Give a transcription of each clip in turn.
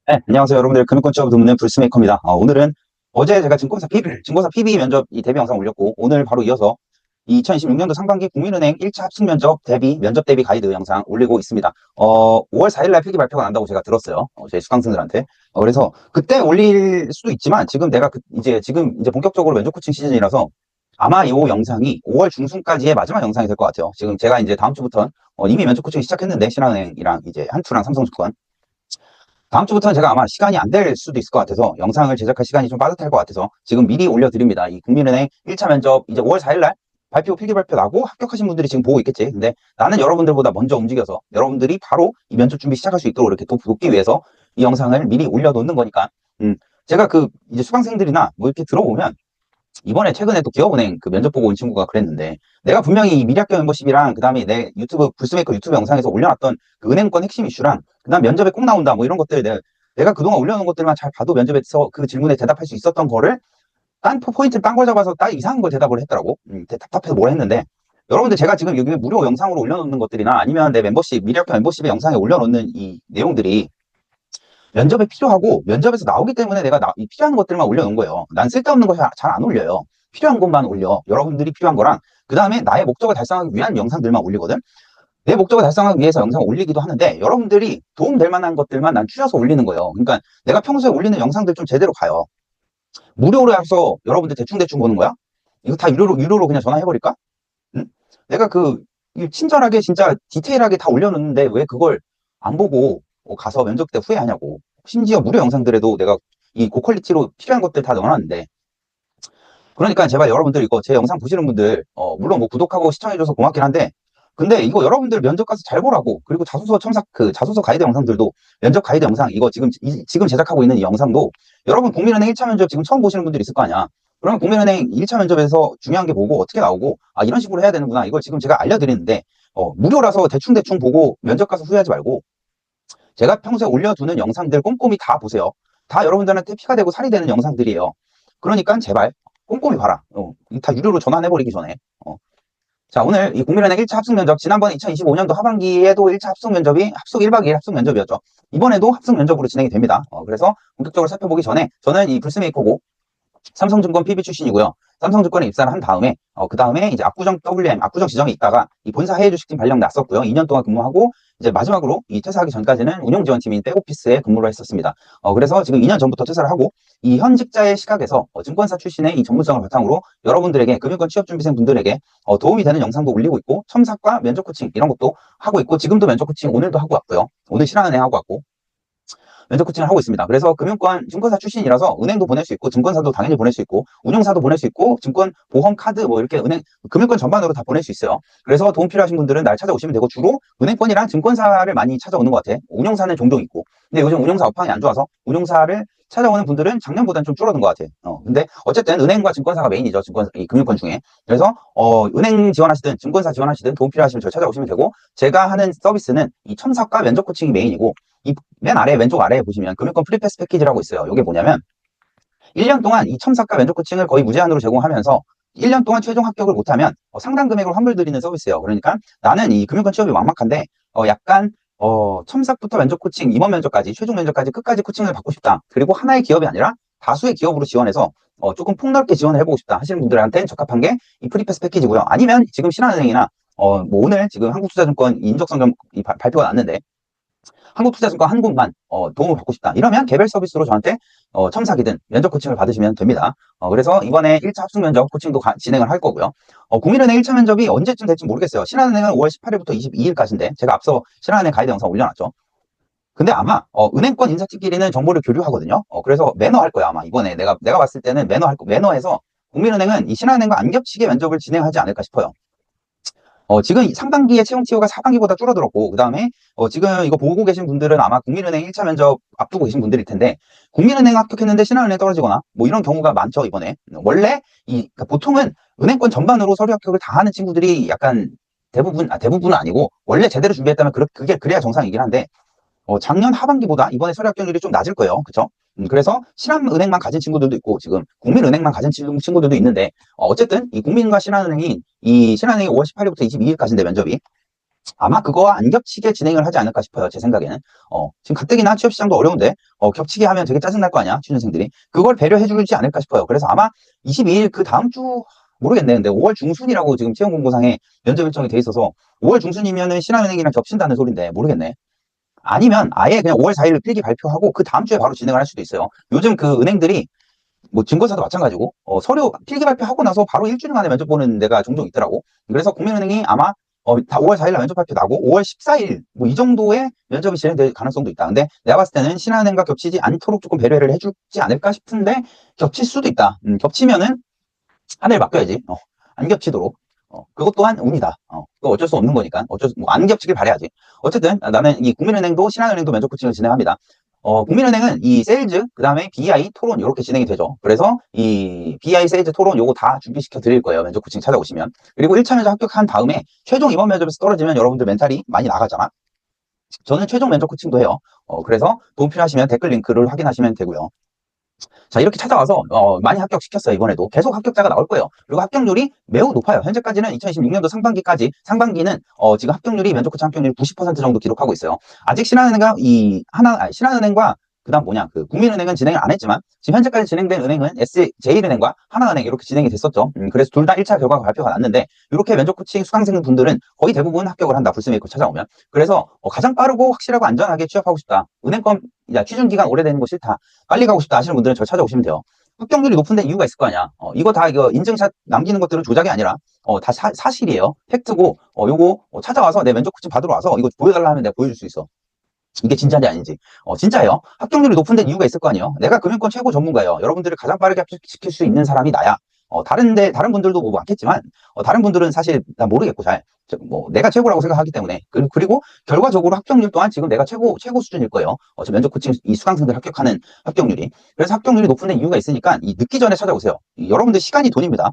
네, 안녕하세요. 여러분들 금융권 취업 돕는 불스메이커입니다. 오늘은 어제 제가 증권사 PB 면접 이 대비 영상 올렸고, 오늘 바로 이어서 2026년도 상반기 국민은행 1차 합숙 면접 대비 가이드 영상 올리고 있습니다. 5월 4일 날 필기 발표가 난다고 제가 들었어요. 제 수강생들한테. 그래서 그때 올릴 수도 있지만, 지금 내가 지금 본격적으로 면접 코칭 시즌이라서 아마 이 영상이 5월 중순까지의 마지막 영상이 될 것 같아요. 지금 제가 이제 다음 주부터 이미 면접 코칭 시작했는데, 신한은행이랑 이제 한투랑 삼성증권. 다음 주부터는 제가 아마 시간이 안 될 수도 있을 것 같아서 영상을 제작할 시간이 좀 빠듯할 것 같아서 지금 미리 올려드립니다. 이 국민은행 1차 면접 이제 5월 4일 날 필기 발표 나고 합격하신 분들이 지금 보고 있겠지. 근데 나는 여러분들보다 먼저 움직여서 여러분들이 바로 이 면접 준비 시작할 수 있도록 이렇게 돕기 위해서 이 영상을 미리 올려놓는 거니까, 제가 이제 수강생들이나 뭐 이렇게 들어보면 이번에 최근에 또 기업은행 그 면접 보고 온 친구가 그랬는데, 내가 분명히 이 미래학교 멤버십이랑 그다음에 내 불스메이커 유튜브 영상에서 올려놨던 그 은행권 핵심 이슈랑 그다음 면접에 꼭 나온다 뭐 이런 것들, 내가 그동안 올려놓은 것들만 잘 봐도 면접에서 그 질문에 대답할 수 있었던 거를 포인트를 딴 걸 잡아서 딱 이상한 걸 대답을 했더라고. 답답해서 뭘 했는데, 여러분들 제가 지금 여기 무료 영상으로 올려놓는 것들이나 아니면 내 미래학교 멤버십의 영상에 올려놓는 이 내용들이 면접에 필요하고 면접에서 나오기 때문에 내가 필요한 것들만 올려놓은 거예요. 난 쓸데없는 거 잘 안 올려요. 필요한 것만 올려. 여러분들이 필요한 거랑 그 다음에 나의 목적을 달성하기 위한 영상들만 올리거든. 내 목적을 달성하기 위해서 영상을 올리기도 하는데, 여러분들이 도움될 만한 것들만 난 추려서 올리는 거예요. 그러니까 내가 평소에 올리는 영상들 좀 제대로 가요. 무료로 해서 여러분들 대충대충 보는 거야? 이거 다 유료로 그냥 전화해버릴까? 응? 내가 친절하게 진짜 디테일하게 다 올려놓는데 왜 그걸 안 보고 가서 면접 때 후회하냐고. 심지어 무료 영상들에도 내가 이 고퀄리티로 필요한 것들 다 넣어놨는데, 그러니까 제발 여러분들 이거 제 영상 보시는 분들, 물론 뭐 구독하고 시청해줘서 고맙긴 한데, 근데 이거 여러분들 면접 가서 잘 보라고. 그리고 자소서 가이드 영상들도, 면접 가이드 영상, 이거 지금 제작하고 있는 이 영상도 여러분 국민은행 1차 면접 지금 처음 보시는 분들이 있을 거 아니야. 그러면 국민은행 1차 면접에서 중요한 게 보고 어떻게 나오고, 이런 식으로 해야 되는구나. 이걸 지금 제가 알려드리는데, 무료라서 대충대충 보고 면접 가서 후회하지 말고, 제가 평소에 올려두는 영상들 꼼꼼히 다 보세요. 다 여러분들한테 피가 되고 살이 되는 영상들이에요. 그러니까 제발 꼼꼼히 봐라. 다 유료로 전환해버리기 전에. 자, 오늘 이 국민은행 1차 합숙 면접, 지난번에 2025년도 하반기에도 1차 합숙 면접이 1박 2일 합숙 면접이었죠. 이번에도 합숙 면접으로 진행이 됩니다. 그래서 본격적으로 살펴보기 전에 저는 이 불스메이커고 삼성증권 PB 출신이고요. 삼성증권에 입사를 한 다음에 그 다음에 이제 압구정 지점에 있다가 이 본사 해외주식팀 발령 났었고요. 2년 동안 근무하고 이제 마지막으로 이 퇴사하기 전까지는 운용지원팀인 백오피스에 근무를 했었습니다. 그래서 지금 2년 전부터 퇴사를 하고 이 현직자의 시각에서 증권사 출신의 이 전문성을 바탕으로 여러분들에게, 금융권 취업준비생 분들에게 도움이 되는 영상도 올리고 있고, 첨삭과 면접 코칭 이런 것도 하고 있고, 지금도 면접 코칭 오늘도 하고 왔고요. 오늘 신한은행 하고 왔고 면접 코칭을 하고 있습니다. 그래서 금융권 증권사 출신이라서 은행도 보낼 수 있고, 증권사도 당연히 보낼 수 있고, 운용사도 보낼 수 있고, 증권 보험 카드 뭐 이렇게 금융권 전반으로 다 보낼 수 있어요. 그래서 도움 필요하신 분들은 날 찾아오시면 되고, 주로 은행권이랑 증권사를 많이 찾아오는 것 같아. 운용사는 종종 있고, 근데 요즘 운용사 업황이 안 좋아서 운용사를 찾아오는 분들은 작년보다는 좀 줄어든 것 같아. 근데 어쨌든 은행과 증권사가 메인이죠. 이 금융권 중에. 그래서 은행 지원하시든 증권사 지원하시든 도움 필요하시면 저 찾아오시면 되고, 제가 하는 서비스는 이 첨삭과 면접 코칭이 메인이고, 이 맨 아래 왼쪽 아래에 보시면 금융권 프리패스 패키지라고 있어요. 이게 뭐냐면 1년 동안 이 첨삭과 면접 코칭을 거의 무제한으로 제공하면서 1년 동안 최종 합격을 못하면 상당 금액으로 환불 드리는 서비스예요. 그러니까 나는 이 금융권 취업이 막막한데 약간 첨삭부터 면접 코칭, 임원 면접까지, 최종 면접까지 끝까지 코칭을 받고 싶다. 그리고 하나의 기업이 아니라 다수의 기업으로 지원해서 조금 폭넓게 지원을 해보고 싶다 하시는 분들한테는 적합한 게 이 프리패스 패키지고요. 아니면 지금 신한은행이나 뭐 오늘 지금 한국투자증권 인적성적 발표가 났는데, 한국투자증권 한 곳만 도움을 받고 싶다. 이러면 개별 서비스로 저한테 첨삭이든 면접 코칭을 받으시면 됩니다. 그래서 이번에 1차 합숙 면접 코칭도 진행을 할 거고요. 국민은행 1차 면접이 언제쯤 될지 모르겠어요. 신한은행은 5월 18일부터 22일까지인데 제가 앞서 신한은행 가이드 영상 올려놨죠. 근데 아마 은행권 인사팀끼리는 정보를 교류하거든요. 그래서 매너 할 거야. 아마 이번에 내가 봤을 때는 매너해서 국민은행은 이 신한은행과 안 겹치게 면접을 진행하지 않을까 싶어요. 지금 상반기에 채용 티오가 4반기보다 줄어들었고, 그 다음에 지금 이거 보고 계신 분들은 아마 국민은행 1차 면접 앞두고 계신 분들일 텐데, 국민은행 합격했는데 신한은행 떨어지거나 뭐 이런 경우가 많죠. 이번에 원래 그러니까 보통은 은행권 전반으로 서류 합격을 다 하는 친구들이 약간 대부분은 아니고, 원래 제대로 준비했다면 그래야 정상이긴 한데, 작년 하반기보다 이번에 서류 합격률이 좀 낮을 거예요. 그쵸? 그래서 신한은행만 가진 친구들도 있고, 지금 국민은행만 가진 친구들도 있는데, 어쨌든 이 국민과 신한은행이 5월 18일부터 22일까지인데 면접이 아마 그거와 안 겹치게 진행을 하지 않을까 싶어요. 제 생각에는. 지금 가뜩이나 취업시장도 어려운데, 겹치게 하면 되게 짜증날 거 아니야, 취준생들이. 그걸 배려해주지 않을까 싶어요. 그래서 아마 22일 그 다음 주, 모르겠네. 근데 5월 중순이라고 지금 채용공고상에 면접 일정이 돼 있어서 5월 중순이면은 신한은행이랑 겹친다는 소린데, 모르겠네. 아니면 아예 그냥 5월 4일로 필기 발표하고 그 다음 주에 바로 진행을 할 수도 있어요. 요즘 그 은행들이 뭐 증권사도 마찬가지고 서류 필기 발표하고 나서 바로 일주일 만에 면접 보는 데가 종종 있더라고. 그래서 국민은행이 아마 다 5월 4일 날 면접 발표 나고 5월 14일 뭐 이 정도의 면접이 진행될 가능성도 있다. 근데 내가 봤을 때는 신한은행과 겹치지 않도록 조금 배려를 해주지 않을까 싶은데 겹칠 수도 있다. 겹치면은 하늘 맡겨야지. 안 겹치도록. 그것 또한 운이다. 그거 어쩔 수 없는 거니까. 안 겹치길 바라야지. 어쨌든, 나는 이 국민은행도 신한은행도 면접 코칭을 진행합니다. 국민은행은 이 세일즈, 그 다음에 BI 토론, 이렇게 진행이 되죠. 그래서 이 BI 세일즈 토론 요거 다 준비시켜 드릴 거예요. 면접 코칭 찾아오시면. 그리고 1차 면접 합격한 다음에 최종 임원 면접에서 떨어지면 여러분들 멘탈이 많이 나가잖아. 저는 최종 면접 코칭도 해요. 그래서 도움 필요하시면 댓글 링크를 확인하시면 되고요. 자, 이렇게 찾아와서 많이 합격시켰어요. 이번에도 계속 합격자가 나올 거예요. 그리고 합격률이 매우 높아요. 현재까지는 2026년도 상반기까지 상반기는 지금 합격률이 면접 코칭 합격률이 90% 정도 기록하고 있어요. 아직 신한은행과 그다음 그 국민은행은 진행을 안 했지만 지금 현재까지 진행된 은행은 제일은행과 하나은행 이렇게 진행이 됐었죠. 그래서 둘 다 1차 결과가 발표가 났는데 이렇게 면접 코칭 수강생 분들은 거의 대부분 합격을 한다. 불스메이커 찾아오면. 그래서 가장 빠르고 확실하고 안전하게 취업하고 싶다. 은행권 취준 기간 오래되는 거 싫다. 빨리 가고 싶다 하시는 분들은 저 찾아오시면 돼요. 합격률이 높은데 이유가 있을 거 아니야. 이거 다 인증샷 남기는 것들은 조작이 아니라 다 사실이에요. 팩트고 요거 찾아와서 내 면접 코칭 받으러 와서 이거 보여달라 하면 내가 보여줄 수 있어. 이게 진짜인지 아닌지. 진짜예요. 합격률이 높은 데는 이유가 있을 거 아니에요. 내가 금융권 최고 전문가예요. 여러분들을 가장 빠르게 합격시킬 수 있는 사람이 나야. 다른 분들도 뭐 많겠지만, 다른 분들은 사실 난 모르겠고 잘. 내가 최고라고 생각하기 때문에. 그리고 결과적으로 합격률 또한 지금 내가 최고 수준일 거예요. 저 면접 코칭 이 수강생들 합격하는 합격률이. 그래서 합격률이 높은 데 이유가 있으니까 늦기 전에 찾아오세요. 여러분들 시간이 돈입니다.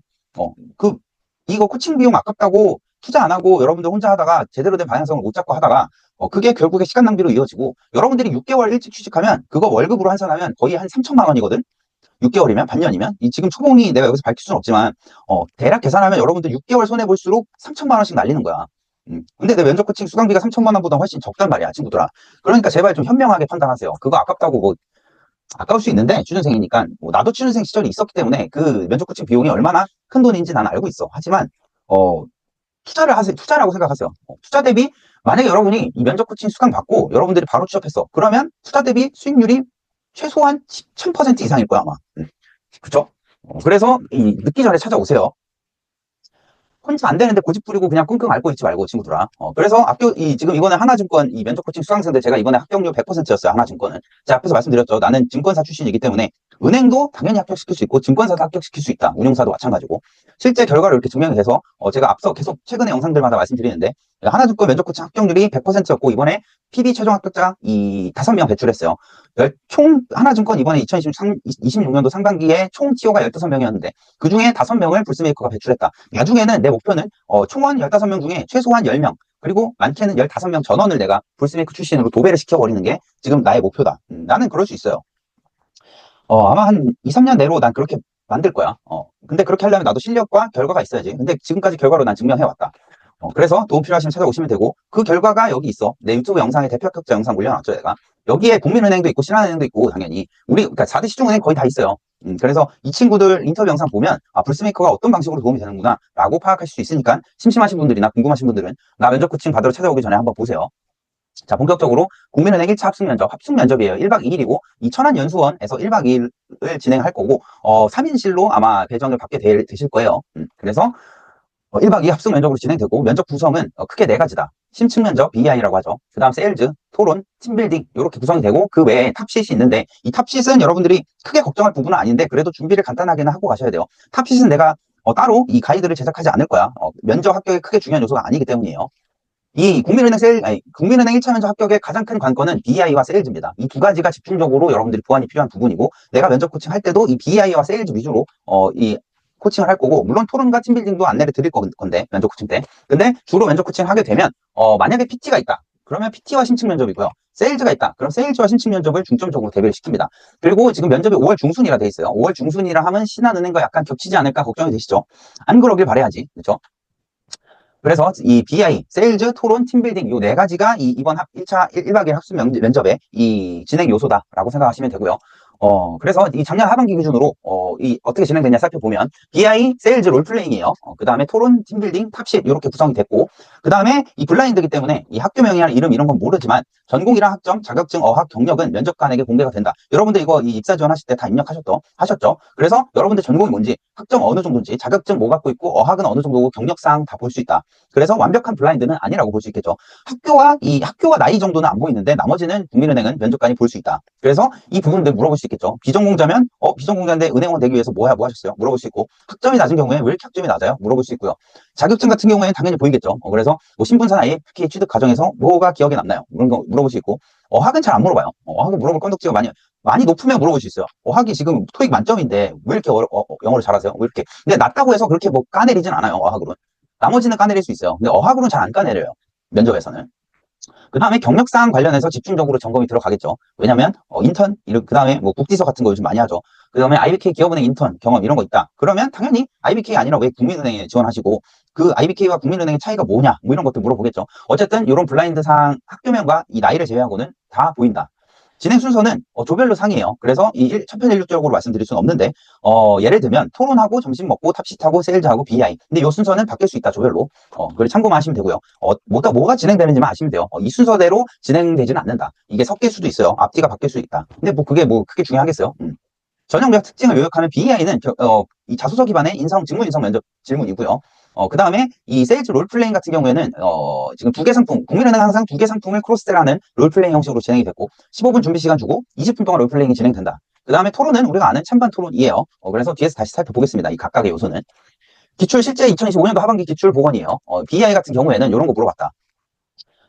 이거 코칭 비용 아깝다고 투자 안 하고 여러분들 혼자 하다가 제대로 된 방향성을 못 잡고 하다가 그게 결국에 시간 낭비로 이어지고 여러분들이 6개월 일찍 취직하면 그거 월급으로 환산하면 거의 한 3천만 원이거든. 6개월이면 반년이면 지금 초봉이 내가 여기서 밝힐 수는 없지만 대략 계산하면 여러분들 6개월 손해 볼수록 3천만 원씩 날리는 거야. 근데 내 면접 코칭 수강비가 3천만 원보다 훨씬 적단 말이야, 친구들아. 그러니까 제발 좀 현명하게 판단하세요. 그거 아깝다고 아까울 수 있는데 취준생이니까 나도 취준생 시절이 있었기 때문에 그 면접 코칭 비용이 얼마나 큰 돈인지 난 알고 있어. 하지만 투자를 하세요. 투자라고 생각하세요. 투자 대비 만약에 여러분이 이 면접 코칭 수강 받고 여러분들이 바로 취업했어. 그러면 투자 대비 수익률이 최소한 1000% 이상일 거야 아마. 그렇죠? 그래서 늦기 전에 찾아오세요. 혼자 안 되는데 고집 부리고 그냥 끙끙 앓고 있지 말고 친구들아. 그래서 지금 이번에 하나증권 이 면접 코칭 수강생들 제가 이번에 합격률 100%였어요. 하나증권은. 제가 앞에서 말씀드렸죠. 나는 증권사 출신이기 때문에 은행도 당연히 합격시킬 수 있고 증권사도 합격시킬 수 있다. 운용사도 마찬가지고. 실제 결과로 이렇게 증명이 돼서 제가 앞서 계속 최근의 영상들마다 말씀드리는데 하나증권 면접 코칭 합격률이 100%였고 이번에 PB 최종 합격자 5명 배출했어요. 총 하나증권 이번에 2026년도 상반기에 총 TO가 15명이었는데 그중에 5명을 불스메이커가 배출했다. 나중에는 내 목표는 총원 15명 중에 최소한 10명 그리고 많게는 15명 전원을 내가 불스메이커 출신으로 도배를 시켜버리는 게 지금 나의 목표다. 나는 그럴 수 있어요. 아마 한 2, 3년 내로 난 그렇게 만들 거야. 근데 그렇게 하려면 나도 실력과 결과가 있어야지. 근데 지금까지 결과로 난 증명해왔다. 그래서 도움 필요하시면 찾아오시면 되고 그 결과가 여기 있어. 내 유튜브 영상에 대표 합격자 영상 올려놨죠, 내가. 여기에 국민은행도 있고 신한은행도 있고 당연히 그러니까 4대 시중은행 거의 다 있어요. 그래서 이 친구들 인터뷰 영상 보면 불스메이커가 어떤 방식으로 도움이 되는구나 라고 파악하실 수 있으니까 심심하신 분들이나 궁금하신 분들은 나 면접 코칭 받으러 찾아오기 전에 한번 보세요. 자, 본격적으로 국민은행 1차 합숙면접이에요. 1박 2일이고, 이 천안연수원에서 1박 2일을 진행할 거고, 3인실로 아마 배정을 받게 되실 거예요. 그래서 1박 2일 합숙면접으로 진행되고, 면접 구성은 크게 4가지다. 심층면접, BI라고 하죠. 그 다음 세일즈, 토론, 팀빌딩, 이렇게 구성이 되고, 그 외에 탑시트이 있는데, 이 탑시트는 여러분들이 크게 걱정할 부분은 아닌데, 그래도 준비를 간단하게는 하고 가셔야 돼요. 탑시트는 내가 따로 이 가이드를 제작하지 않을 거야. 면접 합격에 크게 중요한 요소가 아니기 때문이에요. 이 국민은행 1차 면접 합격의 가장 큰 관건은 BI와 세일즈입니다. 이 2가지가 집중적으로 여러분들이 보완이 필요한 부분이고, 내가 면접 코칭 할 때도 이 BI와 세일즈 위주로, 이 코칭을 할 거고, 물론 토론과 팀빌딩도 안내를 드릴 건데, 면접 코칭 때. 근데 주로 면접 코칭 하게 되면, 만약에 PT가 있다. 그러면 PT와 심층 면접이고요. 세일즈가 있다. 그럼 세일즈와 심층 면접을 중점적으로 대비를 시킵니다. 그리고 지금 면접이 5월 중순이라 돼 있어요. 5월 중순이라 하면 신한은행과 약간 겹치지 않을까 걱정이 되시죠? 안 그러길 바라야지. 그렇죠? 그래서 이 BI, 세일즈, 토론, 팀빌딩 요 네 가지가 이번 1차 1박 2일 학습 면접의 이 진행 요소다라고 생각하시면 되고요. 그래서 이 작년 하반기 기준으로 어떻게 진행됐냐 살펴보면 BI, 세일즈, 롤플레잉이에요. 그 다음에 토론, 팀빌딩, 탑십 이렇게 구성이 됐고 그 다음에 이 블라인드이기 때문에 이 학교명이나 이름 이런 건 모르지만 전공이랑 학점, 자격증, 어학, 경력은 면접관에게 공개가 된다. 여러분들 이거 이 입사 지원하실 때 다 하셨죠? 그래서 여러분들 전공이 뭔지, 학점 어느 정도인지, 자격증 뭐 갖고 있고, 어학은 어느 정도고, 경력사항 다 볼 수 있다. 그래서 완벽한 블라인드는 아니라고 볼 수 있겠죠. 학교와 나이 정도는 안 보이는데 나머지는 국민은행은 면접관이 볼 수 있다. 그래서 이 부분들 물어볼 수 있겠죠. 비전공자면 비전공자인데 은행원 되기 위해서 뭐 하셨어요? 물어볼 수 있고 학점이 낮은 경우에 왜 이렇게 학점이 낮아요? 물어볼 수 있고요. 자격증 같은 경우에는 당연히 보이겠죠. 그래서 뭐 신분사나 AFK 취득 과정에서 뭐가 기억에 남나요? 그런 거 물어볼 수 있고 어학은 잘 안 물어봐요. 어학은 물어볼 건덕지가 많이 높으면 물어볼 수 있어요. 어학이 지금 토익 만점인데 왜 이렇게 영어를 잘하세요? 왜 이렇게? 근데 낮다고 해서 그렇게 뭐 까내리진 않아요. 어학으로는. 나머지는 까내릴 수 있어요. 근데 어학으로는 잘 안 까내려요. 면접에서는. 그 다음에 경력사항 관련해서 집중적으로 점검이 들어가겠죠. 왜냐면 인턴, 그 다음에 뭐 국지서 같은 거 요즘 많이 하죠. 그 다음에 IBK 기업은행 인턴 경험 이런 거 있다. 그러면 당연히 IBK 아니라 왜 국민은행에 지원하시고 그 IBK와 국민은행의 차이가 뭐냐 뭐 이런 것들 물어보겠죠. 어쨌든 이런 블라인드 사항 학교명과 이 나이를 제외하고는 다 보인다. 진행 순서는 조별로 상이에요. 그래서 천편일률적으로 말씀드릴 수는 없는데 예를 들면 토론하고 점심 먹고 탑시트하고 세일즈하고 BI. 근데 이 순서는 바뀔 수 있다. 조별로. 그걸 참고만 하시면 되고요. 뭐가 진행되는지만 아시면 돼요. 이 순서대로 진행되지는 않는다. 이게 섞일 수도 있어요. 앞뒤가 바뀔 수도 있다. 근데 뭐 그게 뭐 크게 중요하겠어요. 전형적 특징을 요약하면 BEI는 이 자소서 기반의 직무 인성 면접 질문이고요. 그 다음에 이 세일즈 롤플레잉 같은 경우에는 지금 두 개 상품, 국민은행 항상 두 개 상품을 크로스셀하는 롤플레잉 형식으로 진행이 됐고 15분 준비 시간 주고 20분 동안 롤플레잉이 진행된다. 그 다음에 토론은 우리가 아는 찬반 토론이에요. 그래서 뒤에서 다시 살펴보겠습니다. 이 각각의 요소는. 기출 실제 2025년도 하반기 기출 보건이에요. BI 같은 경우에는 이런 거 물어봤다.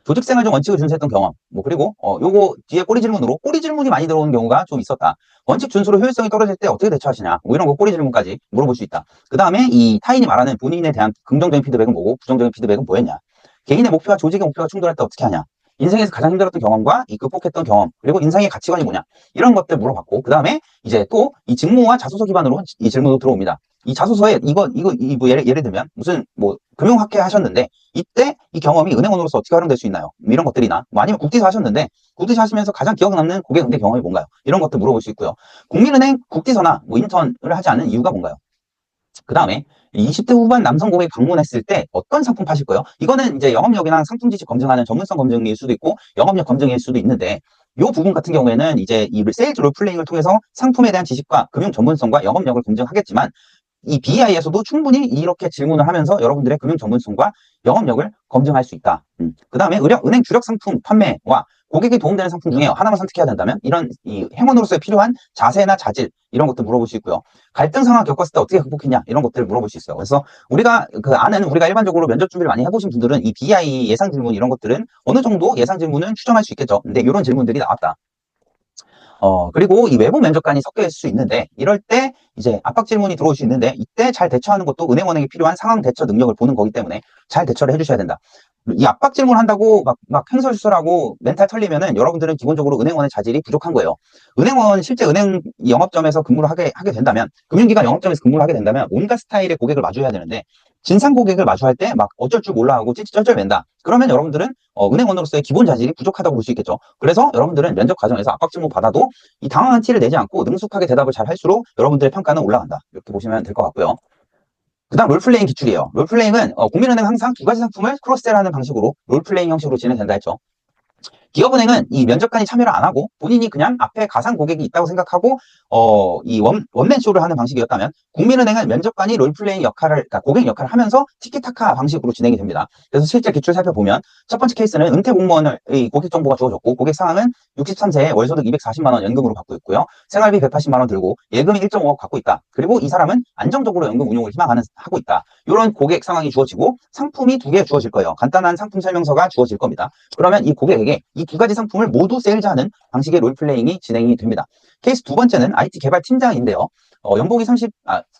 조직생활 중 원칙을 준수했던 경험. 그리고 요거 뒤에 꼬리 질문이 많이 들어오는 경우가 좀 있었다. 원칙 준수로 효율성이 떨어질 때 어떻게 대처하시냐. 뭐 이런 거 꼬리 질문까지 물어볼 수 있다. 그 다음에 이 타인이 말하는 본인에 대한 긍정적인 피드백은 뭐고 부정적인 피드백은 뭐였냐. 개인의 목표와 조직의 목표가 충돌할 때 어떻게 하냐. 인생에서 가장 힘들었던 경험과 이 극복했던 경험, 그리고 인생의 가치관이 뭐냐. 이런 것들 물어봤고, 그 다음에 이제 또 이 직무와 자소서 기반으로 이 질문도 들어옵니다. 이 자소서에 뭐 예를 들면 무슨 뭐 금융학회 하셨는데 이때 이 경험이 은행원으로서 어떻게 활용될 수 있나요? 뭐 이런 것들이나 뭐 아니면 국지사 하셨는데 국지사 하시면서 가장 기억 남는 고객 응대 경험이 뭔가요? 이런 것들 물어볼 수 있고요. 국민은행 국지서나 뭐 인턴을 하지 않은 이유가 뭔가요? 그 다음에 20대 후반 남성 고객이 방문했을 때 어떤 상품 파실 거예요? 이거는 이제 영업력이나 상품 지식 검증하는 전문성 검증일 수도 있고 영업력 검증일 수도 있는데 이 부분 같은 경우에는 이제 이 세일즈 롤플레잉을 통해서 상품에 대한 지식과 금융 전문성과 영업력을 검증하겠지만 이 BI에서도 충분히 이렇게 질문을 하면서 여러분들의 금융 전문성과 영업력을 검증할 수 있다. 그 다음에 은행 주력 상품 판매와 고객에 도움되는 상품 중에 하나만 선택해야 된다면 이런 이 행원으로서 필요한 자세나 자질 이런 것들 물어볼 수 있고요. 갈등 상황 겪었을 때 어떻게 극복했냐 이런 것들을 물어볼 수 있어요. 그래서 우리가 일반적으로 면접 준비를 많이 해보신 분들은 이 BI 예상 질문 이런 것들은 어느 정도 예상 질문은 추정할 수 있겠죠. 근데 이런 질문들이 나왔다. 그리고 이 외부 면접관이 섞여 있을 수 있는데, 이럴 때 이제 압박 질문이 들어올 수 있는데, 이때 잘 대처하는 것도 은행원에게 필요한 상황 대처 능력을 보는 거기 때문에 잘 대처를 해주셔야 된다. 이 압박 질문 한다고 막 횡설수설하고 멘탈 털리면은 여러분들은 기본적으로 은행원의 자질이 부족한 거예요. 실제 은행 영업점에서 근무를 하게 된다면, 금융기관 영업점에서 근무를 하게 된다면, 온갖 스타일의 고객을 마주해야 되는데, 진상 고객을 마주할 때 막 어쩔 줄 몰라 하고 찌찌 쩔쩔맨다. 그러면 여러분들은 은행원으로서의 기본 자질이 부족하다고 볼 수 있겠죠. 그래서 여러분들은 면접 과정에서 압박 질문 받아도 이 당황한 티를 내지 않고 능숙하게 대답을 잘 할수록 여러분들의 평가는 올라간다. 이렇게 보시면 될 것 같고요. 그 다음 롤플레잉 기출이에요. 롤플레잉은 국민은행 항상 두 가지 상품을 크로스셀하는 방식으로 롤플레잉 형식으로 진행된다 했죠. 기업은행은 이 면접관이 참여를 안 하고 본인이 그냥 앞에 가상 고객이 있다고 생각하고 이 원맨쇼를 하는 방식이었다면 국민은행은 면접관이 롤플레잉 역할을, 그러니까 고객 역할을 하면서 티키타카 방식으로 진행이 됩니다. 그래서 실제 기출 살펴보면 첫 번째 케이스는 은퇴 공무원의 고객 정보가 주어졌고 고객 상황은 63세에 월소득 240만 원 연금으로 받고 있고요. 생활비 180만 원 들고 예금이 1.5억 갖고 있다. 그리고 이 사람은 안정적으로 연금 운용을 하고 있다. 이런 고객 상황이 주어지고 상품이 두 개 주어질 거예요. 간단한 상품 설명서가 주어질 겁니다. 그러면 이 고객에게 이 두 가지 상품을 모두 세일즈하는 방식의 롤플레잉이 진행이 됩니다. 케이스 두 번째는 IT 개발 팀장인데요. 연봉이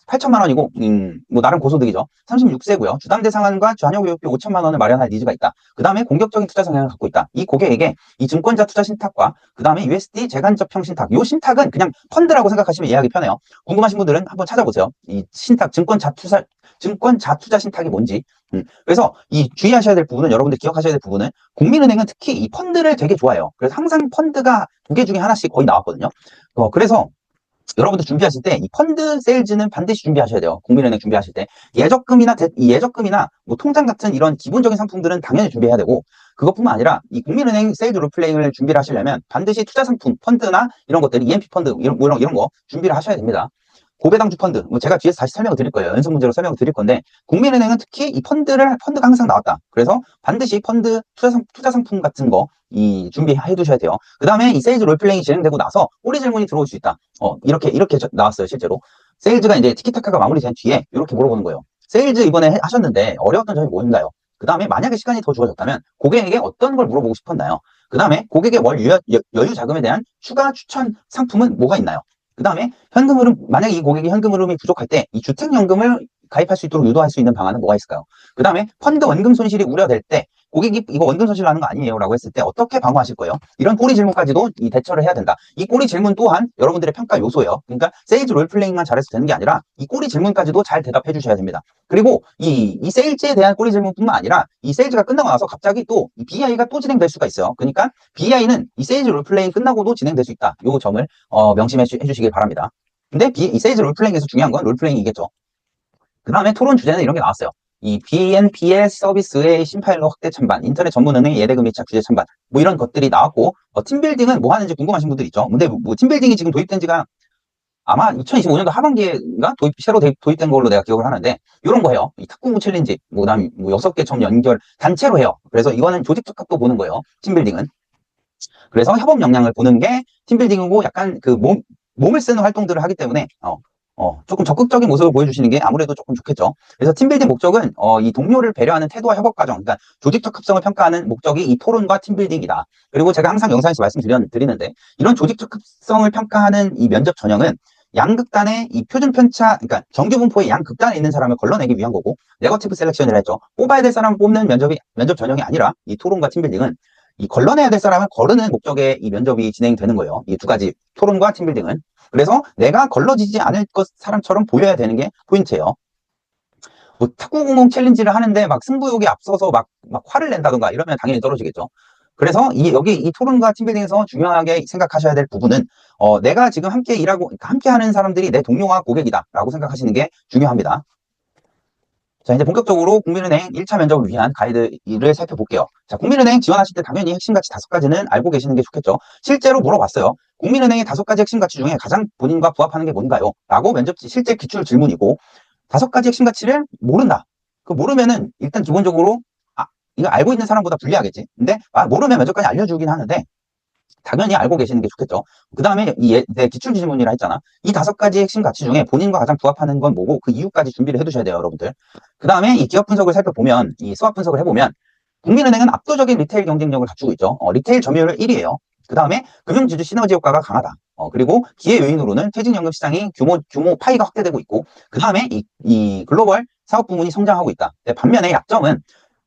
8천만 원이고, 뭐, 나름 고소득이죠. 36세고요. 주담 대상안과 자녀교육비 5천만 원을 마련할 니즈가 있다. 그 다음에 공격적인 투자 성향을 갖고 있다. 이 고객에게 이 증권자 투자 신탁과 그 다음에 USD 재간접형 신탁. 요 신탁은 그냥 펀드라고 생각하시면 이해하기 편해요. 궁금하신 분들은 한번 찾아보세요. 이 신탁, 증권자 투자 신탁이 뭔지. 그래서 이 주의하셔야 될 부분은, 여러분들 기억하셔야 될 부분은, 국민은행은 특히 이 펀드를 되게 좋아해요. 그래서 항상 펀드가 두 개 중에 하나씩 거의 나왔거든요. 그래서 여러분들 준비하실 때 이 펀드 세일즈는 반드시 준비하셔야 돼요. 국민은행 준비하실 때. 예적금이나 뭐 통장 같은 이런 기본적인 상품들은 당연히 준비해야 되고, 그것뿐만 아니라 이 국민은행 세일즈 롤플레잉을 준비를 하시려면 반드시 투자 상품, 펀드나 이런 것들, EMP 펀드, 이런 거 준비를 하셔야 됩니다. 고배당주 펀드, 뭐 제가 뒤에서 다시 설명을 드릴 거예요. 연속 문제로 설명을 드릴 건데, 국민은행은 특히 이 펀드가 항상 나왔다. 그래서 반드시 펀드 투자 상품 같은 거 준비해 두셔야 돼요. 그 다음에 이 세일즈 롤플레잉이 진행되고 나서 꼬리 질문이 들어올 수 있다. 이렇게 나왔어요, 실제로. 세일즈가 이제 티키타카가 마무리된 뒤에 이렇게 물어보는 거예요. 세일즈 이번에 하셨는데 어려웠던 점이 뭔가요? 그 다음에 만약에 시간이 더 주어졌다면 고객에게 어떤 걸 물어보고 싶었나요? 그 다음에 고객의 월 여유 자금에 대한 추가 추천 상품은 뭐가 있나요? 그 다음에 현금 흐름, 만약에 이 고객이 현금 흐름이 부족할 때 이 주택연금을 가입할 수 있도록 유도할 수 있는 방안은 뭐가 있을까요? 그 다음에 펀드 원금 손실이 우려될 때 고객이 이거 원금 손실나는 거 아니에요? 라고 했을 때 어떻게 방어하실 거예요? 이런 꼬리 질문까지도 이 대처를 해야 된다. 이 꼬리 질문 또한 여러분들의 평가 요소예요. 그러니까 세일즈 롤플레잉만 잘해서 되는 게 아니라 이 꼬리 질문까지도 잘 대답해 주셔야 됩니다. 그리고 이 세일즈에 대한 꼬리 질문뿐만 아니라 이 세일즈가 끝나고 나서 갑자기 또 이 BI가 또 진행될 수가 있어요. 그러니까 BI는 이 세일즈 롤플레잉 끝나고도 진행될 수 있다. 요 점을 명심해 주시길 바랍니다. 근데 이 세일즈 롤플레잉에서 중요한 건 롤플레잉이겠죠. 그 다음에 토론 주제는 이런 게 나왔어요. 이 BNPL 서비스의 신파일러 확대 찬반, 인터넷 전문은행 예대금 미착 규제 찬반, 뭐 이런 것들이 나왔고, 팀빌딩은 뭐 하는지 궁금하신 분들 있죠. 근데 뭐 팀빌딩이 지금 도입된 지가 아마 2025년도 하반기에가 새로 도입된 걸로 내가 기억을 하는데, 이런 거예요. 이 탁구공 챌린지, 뭐 그다음 뭐 6개 점 연결 단체로 해요. 그래서 이거는 조직 적합도 보는 거예요. 팀빌딩은. 그래서 협업 역량을 보는 게 팀빌딩이고, 약간 그 몸을 쓰는 활동들을 하기 때문에 조금 적극적인 모습을 보여주시는 게 아무래도 조금 좋겠죠. 그래서 팀빌딩 목적은 이 동료를 배려하는 태도와 협업 과정, 그러니까 조직적 합성을 평가하는 목적이 이 토론과 팀빌딩이다. 그리고 제가 항상 영상에서 말씀드리는데, 이런 조직적 합성을 평가하는 이 면접 전형은 양극단의 이 표준 편차, 그러니까 정규 분포의 양극단에 있는 사람을 걸러내기 위한 거고, 네거티브 셀렉션이라 했죠. 뽑아야 될 사람을 뽑는 면접 전형이 아니라, 이 토론과 팀빌딩은 이 걸러내야 될 사람을 거르는 목적의 이 면접이 진행되는 거예요. 이 두 가지, 토론과 팀빌딩은. 그래서 내가 걸러지지 않을 사람처럼 보여야 되는 게 포인트예요. 뭐 탁구공공 챌린지를 하는데 막 승부욕이 앞서서 막 화를 낸다던가 이러면 당연히 떨어지겠죠. 그래서 여기 이 토론과 팀빌딩에서 중요하게 생각하셔야 될 부분은 내가 지금 함께 하는 사람들이 내 동료와 고객이다라고 생각하시는 게 중요합니다. 자, 이제 본격적으로 국민은행 1차 면접을 위한 가이드를 살펴볼게요. 자, 국민은행 지원하실 때 당연히 핵심 가치 5가지는 알고 계시는 게 좋겠죠. 실제로 물어봤어요. 국민은행의 5가지 핵심 가치 중에 가장 본인과 부합하는 게 뭔가요? 라고 면접지 실제 기출 질문이고, 5가지 핵심 가치를 모른다. 그 모르면은 일단 기본적으로 이거 알고 있는 사람보다 불리하겠지. 근데 모르면 면접관이 알려주긴 하는데 당연히 알고 계시는 게 좋겠죠. 그 다음에 내 기출 질문이라 했잖아. 이 5가지 핵심 가치 중에 본인과 가장 부합하는 건 뭐고 그 이유까지 준비를 해두셔야 돼요, 여러분들. 그 다음에 이 기업 분석을 살펴보면, 이 수학 분석을 해보면 국민은행은 압도적인 리테일 경쟁력을 갖추고 있죠. 리테일 점유율 1위예요. 그 다음에 금융지주 시너지 효과가 강하다. 그리고 기회 요인으로는 퇴직연금 시장이 규모 파이가 확대되고 있고, 그 다음에 이 글로벌 사업 부문이 성장하고 있다. 반면에 약점은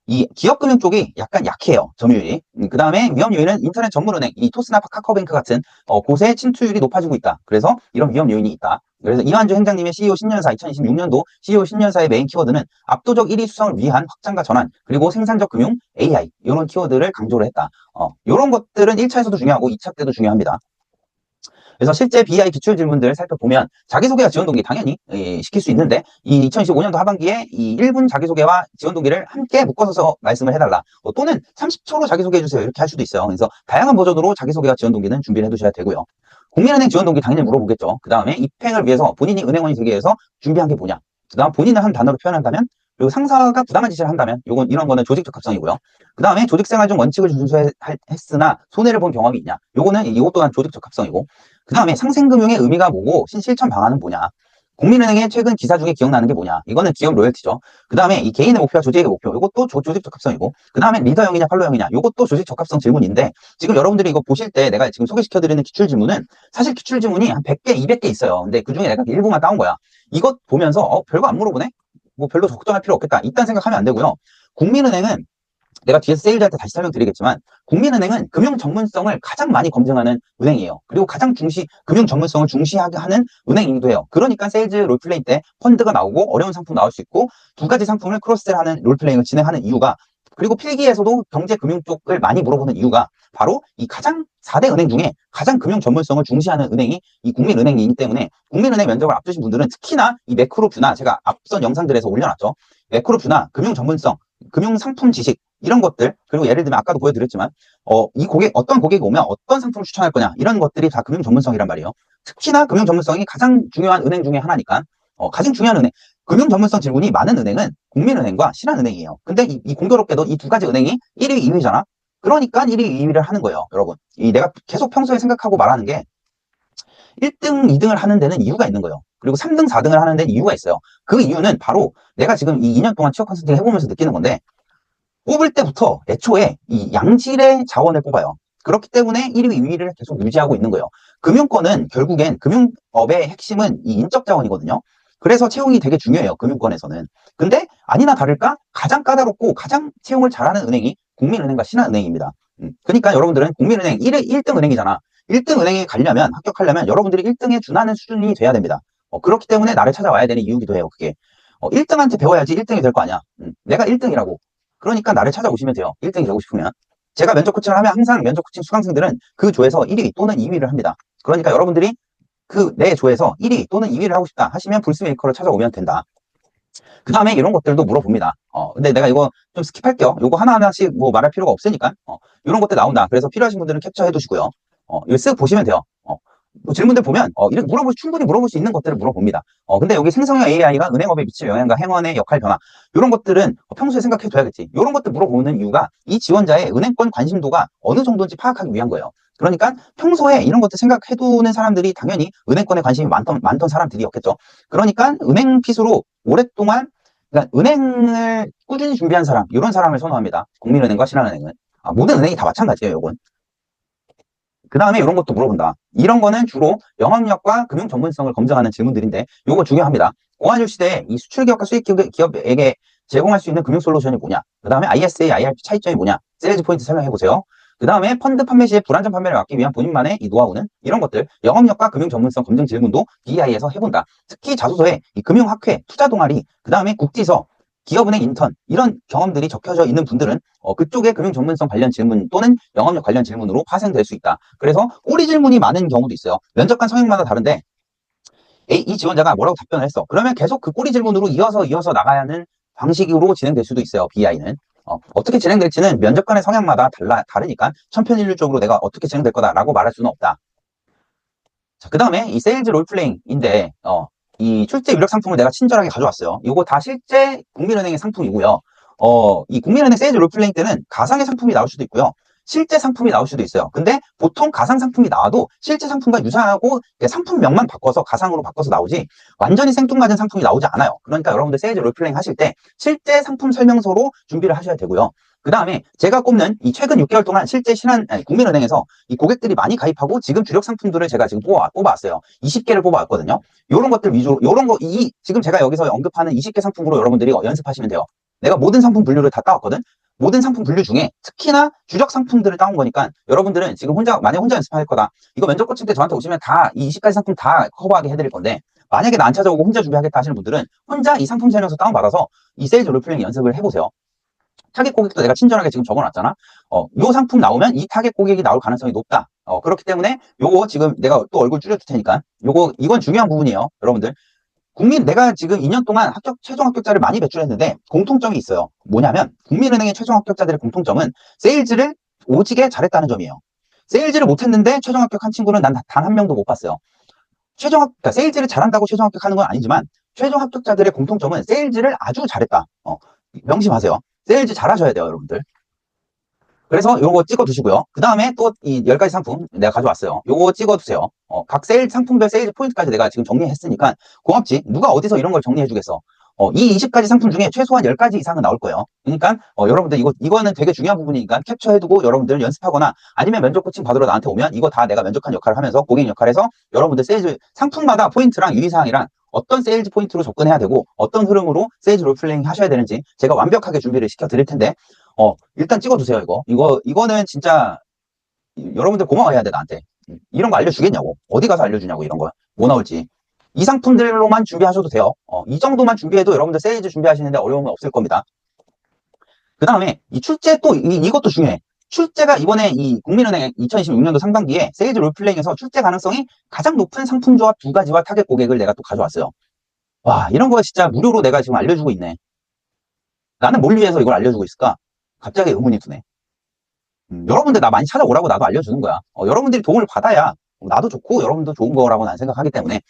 이 기업금융 쪽이 약간 약해요, 점유율이. 그 다음에 위험 요인은 인터넷 전문은행, 이 토스나 카카오뱅크 같은 곳의 침투율이 높아지고 있다. 그래서 이런 위험 요인이 있다. 그래서 이완주 행장님의 CEO 신년사 2026년도 CEO 신년사의 메인 키워드는 압도적 1위 수성을 위한 확장과 전환, 그리고 생산적 금융, AI 이런 키워드를 강조를 했다. 이런 것들은 1차에서도 중요하고 2차 때도 중요합니다. 그래서 실제 BI 기출 질문들 살펴보면 자기소개와 지원동기 당연히 시킬 수 있는데, 이 2025년도 하반기에 이 1분 자기소개와 지원동기를 함께 묶어서 말씀을 해달라. 또는 30초로 자기소개해주세요. 이렇게 할 수도 있어요. 그래서 다양한 버전으로 자기소개와 지원동기는 준비를 해두셔야 되고요. 국민은행 지원동기 당연히 물어보겠죠. 그 다음에 입행을 위해서 본인이 은행원이 되기 위해서 준비한 게 뭐냐. 그 다음 본인을 한 단어로 표현한다면, 그리고 상사가 부당한 지시를 한다면 이런 거는 조직적 합성이고요. 그 다음에 조직생활 중 원칙을 준수했으나 손해를 본 경험이 있냐. 이것 또한 조직적 합성이고, 그 다음에 상생금융의 의미가 뭐고 실천 방안은 뭐냐. 국민은행의 최근 기사 중에 기억나는 게 뭐냐? 이거는 기업 로열티죠. 그 다음에 이 개인의 목표와 조직의 목표, 이것도 조직 적합성이고, 그 다음에 리더형이냐 팔로형이냐, 이것도 조직 적합성 질문인데, 지금 여러분들이 이거 보실 때 내가 지금 소개시켜드리는 기출 질문은 사실 기출 질문이 한 100개, 200개 있어요. 근데 그 중에 내가 일부만 따온 거야. 이것 보면서 별거 안 물어보네? 뭐 별로 걱정할 필요 없겠다. 이딴 생각하면 안 되고요. 국민은행은 내가 뒤에서 세일즈한테 다시 설명드리겠지만 국민은행은 금융 전문성을 가장 많이 검증하는 은행이에요. 그리고 가장 금융 전문성을 중시하게 하는 은행이기도 해요. 그러니까 세일즈 롤플레이 때 펀드가 나오고 어려운 상품 나올 수 있고 두 가지 상품을 크로스셀하는 롤플레이를 진행하는 이유가 그리고 필기에서도 경제 금융 쪽을 많이 물어보는 이유가 바로 이 가장 4대 은행 중에 가장 금융 전문성을 중시하는 은행이 이 국민은행이기 때문에 국민은행 면접을 앞두신 분들은 특히나 이 매크로 뷰나 제가 앞선 영상들에서 올려놨죠. 매크로 뷰나 금융 전문성, 금융 상품 지식 이런 것들 그리고 예를 들면 아까도 보여드렸지만 이 어떤 고객이 오면 어떤 상품을 추천할 거냐 이런 것들이 다 금융 전문성이란 말이에요. 특히나 금융 전문성이 가장 중요한 은행 중에 하나니까 가장 중요한 은행 금융 전문성 질문이 많은 은행은 국민은행과 신한은행이에요. 근데 이 공교롭게도 이 두 가지 은행이 1위, 2위잖아. 그러니까 1위, 2위를 하는 거예요, 여러분. 내가 계속 평소에 생각하고 말하는 게 1등, 2등을 하는 데는 이유가 있는 거예요. 그리고 3등, 4등을 하는 데는 이유가 있어요. 그 이유는 바로 내가 지금 이 2년 동안 취업 컨설팅 해보면서 느끼는 건데 뽑을 때부터 애초에 이 양질의 자원을 뽑아요. 그렇기 때문에 1위, 2위를 계속 유지하고 있는 거예요. 금융권은 결국엔 금융업의 핵심은 이 인적 자원이거든요. 그래서 채용이 되게 중요해요. 금융권에서는. 근데 아니나 다를까 가장 까다롭고 가장 채용을 잘하는 은행이 국민은행과 신한은행입니다. 그러니까 여러분들은 국민은행 1등 은행이잖아. 1등 은행에 가려면 합격하려면 여러분들이 1등에 준하는 수준이 돼야 됩니다. 그렇기 때문에 나를 찾아와야 되는 이유기도 해요. 그게 1등한테 배워야지 1등이 될 거 아니야. 내가 1등이라고. 그러니까 나를 찾아오시면 돼요. 1등이 되고 싶으면. 제가 면접 코칭을 하면 항상 면접 코칭 수강생들은 그 조에서 1위 또는 2위를 합니다. 그러니까 여러분들이 그 내 조에서 1위 또는 2위를 하고 싶다 하시면 불스메이커를 찾아오면 된다. 그 다음에 이런 것들도 물어봅니다. 근데 내가 이거 좀 스킵할게요. 이거 하나하나씩 뭐 말할 필요가 없으니까. 이런 것들 나온다. 그래서 필요하신 분들은 캡처해 두시고요. 이거 쓱 보시면 돼요. 뭐 질문들 보면, 이런 충분히 물어볼 수 있는 것들을 물어봅니다. 근데 여기 생성형 AI가 은행업에 미칠 영향과 행원의 역할 변화, 이런 것들은 평소에 생각해 둬야겠지. 이런 것들 물어보는 이유가 이 지원자의 은행권 관심도가 어느 정도인지 파악하기 위한 거예요. 그러니까 평소에 이런 것들 생각해 두는 사람들이 당연히 은행권에 관심이 많던 사람들이었겠죠. 그러니까 은행 핏으로 오랫동안, 그러니까 은행을 꾸준히 준비한 사람, 이런 사람을 선호합니다. 국민은행과 신한은행은. 모든 은행이 다 마찬가지예요, 이건. 그 다음에 이런 것도 물어본다. 이런 거는 주로 영업력과 금융 전문성을 검증하는 질문들인데 이거 중요합니다. 고환율 시대에 이 수출 기업과 수익 기업에게 제공할 수 있는 금융 솔루션이 뭐냐? 그 다음에 ISA, IRP 차이점이 뭐냐? 세일즈 포인트 설명해 보세요. 그 다음에 펀드 판매 시에 불안전 판매를 막기 위한 본인만의 이 노하우는 이런 것들 영업력과 금융 전문성 검증 질문도 BI에서 해본다. 특히 자소서에 이 금융학회, 투자 동아리, 그 다음에 국지서, 기업은행 인턴 이런 경험들이 적혀져 있는 분들은 그쪽의 금융 전문성 관련 질문 또는 영업력 관련 질문으로 파생될 수 있다. 그래서 꼬리 질문이 많은 경우도 있어요. 면접관 성향마다 다른데 이 지원자가 뭐라고 답변을 했어. 그러면 계속 그 꼬리 질문으로 이어서 나가야 하는 방식으로 진행될 수도 있어요. BI는. 어떻게 진행될지는 면접관의 성향마다 다르니까 천편일률적으로 내가 어떻게 진행될 거다라고 말할 수는 없다. 자, 그 다음에 이 세일즈 롤플레잉인데 이 출제 유력 상품을 내가 친절하게 가져왔어요. 이거 다 실제 국민은행의 상품이고요. 이 국민은행 세일즈 롤플레잉 때는 가상의 상품이 나올 수도 있고요. 실제 상품이 나올 수도 있어요. 근데 보통 가상 상품이 나와도 실제 상품과 유사하고 상품명만 바꿔서 가상으로 바꿔서 나오지 완전히 생뚱맞은 상품이 나오지 않아요. 그러니까 여러분들 세일즈 롤플레잉 하실 때 실제 상품 설명서로 준비를 하셔야 되고요. 그 다음에 제가 꼽는 이 최근 6개월 동안 실제 국민은행에서 이 고객들이 많이 가입하고 지금 주력 상품들을 제가 지금 뽑아왔어요. 20개를 뽑아왔거든요. 이런 것들 위주로, 지금 제가 여기서 언급하는 20개 상품으로 여러분들이 연습하시면 돼요. 내가 모든 상품 분류를 다 따왔거든. 모든 상품 분류 중에 특히나 주력 상품들을 따온 거니까 여러분들은 지금 만약에 혼자 연습할 거다. 이거 면접 코칭 때 저한테 오시면 다 이 20가지 상품 다 커버하게 해드릴 건데 만약에 나 안 찾아오고 혼자 준비하겠다 하시는 분들은 혼자 이 상품 설명서 다운받아서 이 세일즈 롤플레잉 연습을 해보세요. 타겟 고객도 내가 친절하게 지금 적어놨잖아. 요 상품 나오면 이 타겟 고객이 나올 가능성이 높다. 그렇기 때문에 요거 지금 내가 또 얼굴 줄여줄 테니까 이건 중요한 부분이에요. 여러분들. 내가 지금 2년 동안 최종 합격자를 많이 배출했는데 공통점이 있어요. 뭐냐면 국민은행의 최종 합격자들의 공통점은 세일즈를 오지게 잘했다는 점이에요. 세일즈를 못했는데 최종 합격한 친구는 난 단 한 명도 못 봤어요. 그러니까 세일즈를 잘한다고 최종 합격하는 건 아니지만 최종 합격자들의 공통점은 세일즈를 아주 잘했다. 명심하세요. 세일즈 잘하셔야 돼요, 여러분들. 그래서 요거 찍어 두시고요. 그 다음에 또 이 10가지 상품 내가 가져왔어요. 요거 찍어 두세요. 각 상품별 세일즈 포인트까지 내가 지금 정리했으니까 고맙지. 누가 어디서 이런 걸 정리해 주겠어. 이 20가지 상품 중에 최소한 10가지 이상은 나올 거예요. 그러니까 여러분들 이거는 되게 중요한 부분이니까 캡처해두고 여러분들 연습하거나 아니면 면접 코칭 받으러 나한테 오면 이거 다 내가 면접관 역할을 하면서 고객 역할에서 여러분들 세일즈 상품마다 포인트랑 유의사항이랑 어떤 세일즈 포인트로 접근해야 되고 어떤 흐름으로 세일즈 롤플레잉 하셔야 되는지 제가 완벽하게 준비를 시켜 드릴 텐데 일단 찍어주세요. 이거는 진짜 여러분들 고마워해야 돼 나한테. 이런 거 알려주겠냐고. 어디 가서 알려주냐고. 이런 거 뭐 나올지. 이 상품들로만 준비하셔도 돼요. 이 정도만 준비해도 여러분들 세일즈 준비하시는데 어려움은 없을 겁니다. 그 다음에 이 출제 또 이것도 중요해. 출제가 이번에 이 국민은행 2026년도 상반기에 세일즈 롤플레잉에서 출제 가능성이 가장 높은 상품 조합 2가지와 타겟 고객을 내가 또 가져왔어요. 와, 이런 거 진짜 무료로 내가 지금 알려주고 있네. 나는 뭘 위해서 이걸 알려주고 있을까? 갑자기 의문이 드네. 여러분들 나 많이 찾아오라고 나도 알려주는 거야. 여러분들이 도움을 받아야 나도 좋고 여러분도 좋은 거라고 난 생각하기 때문에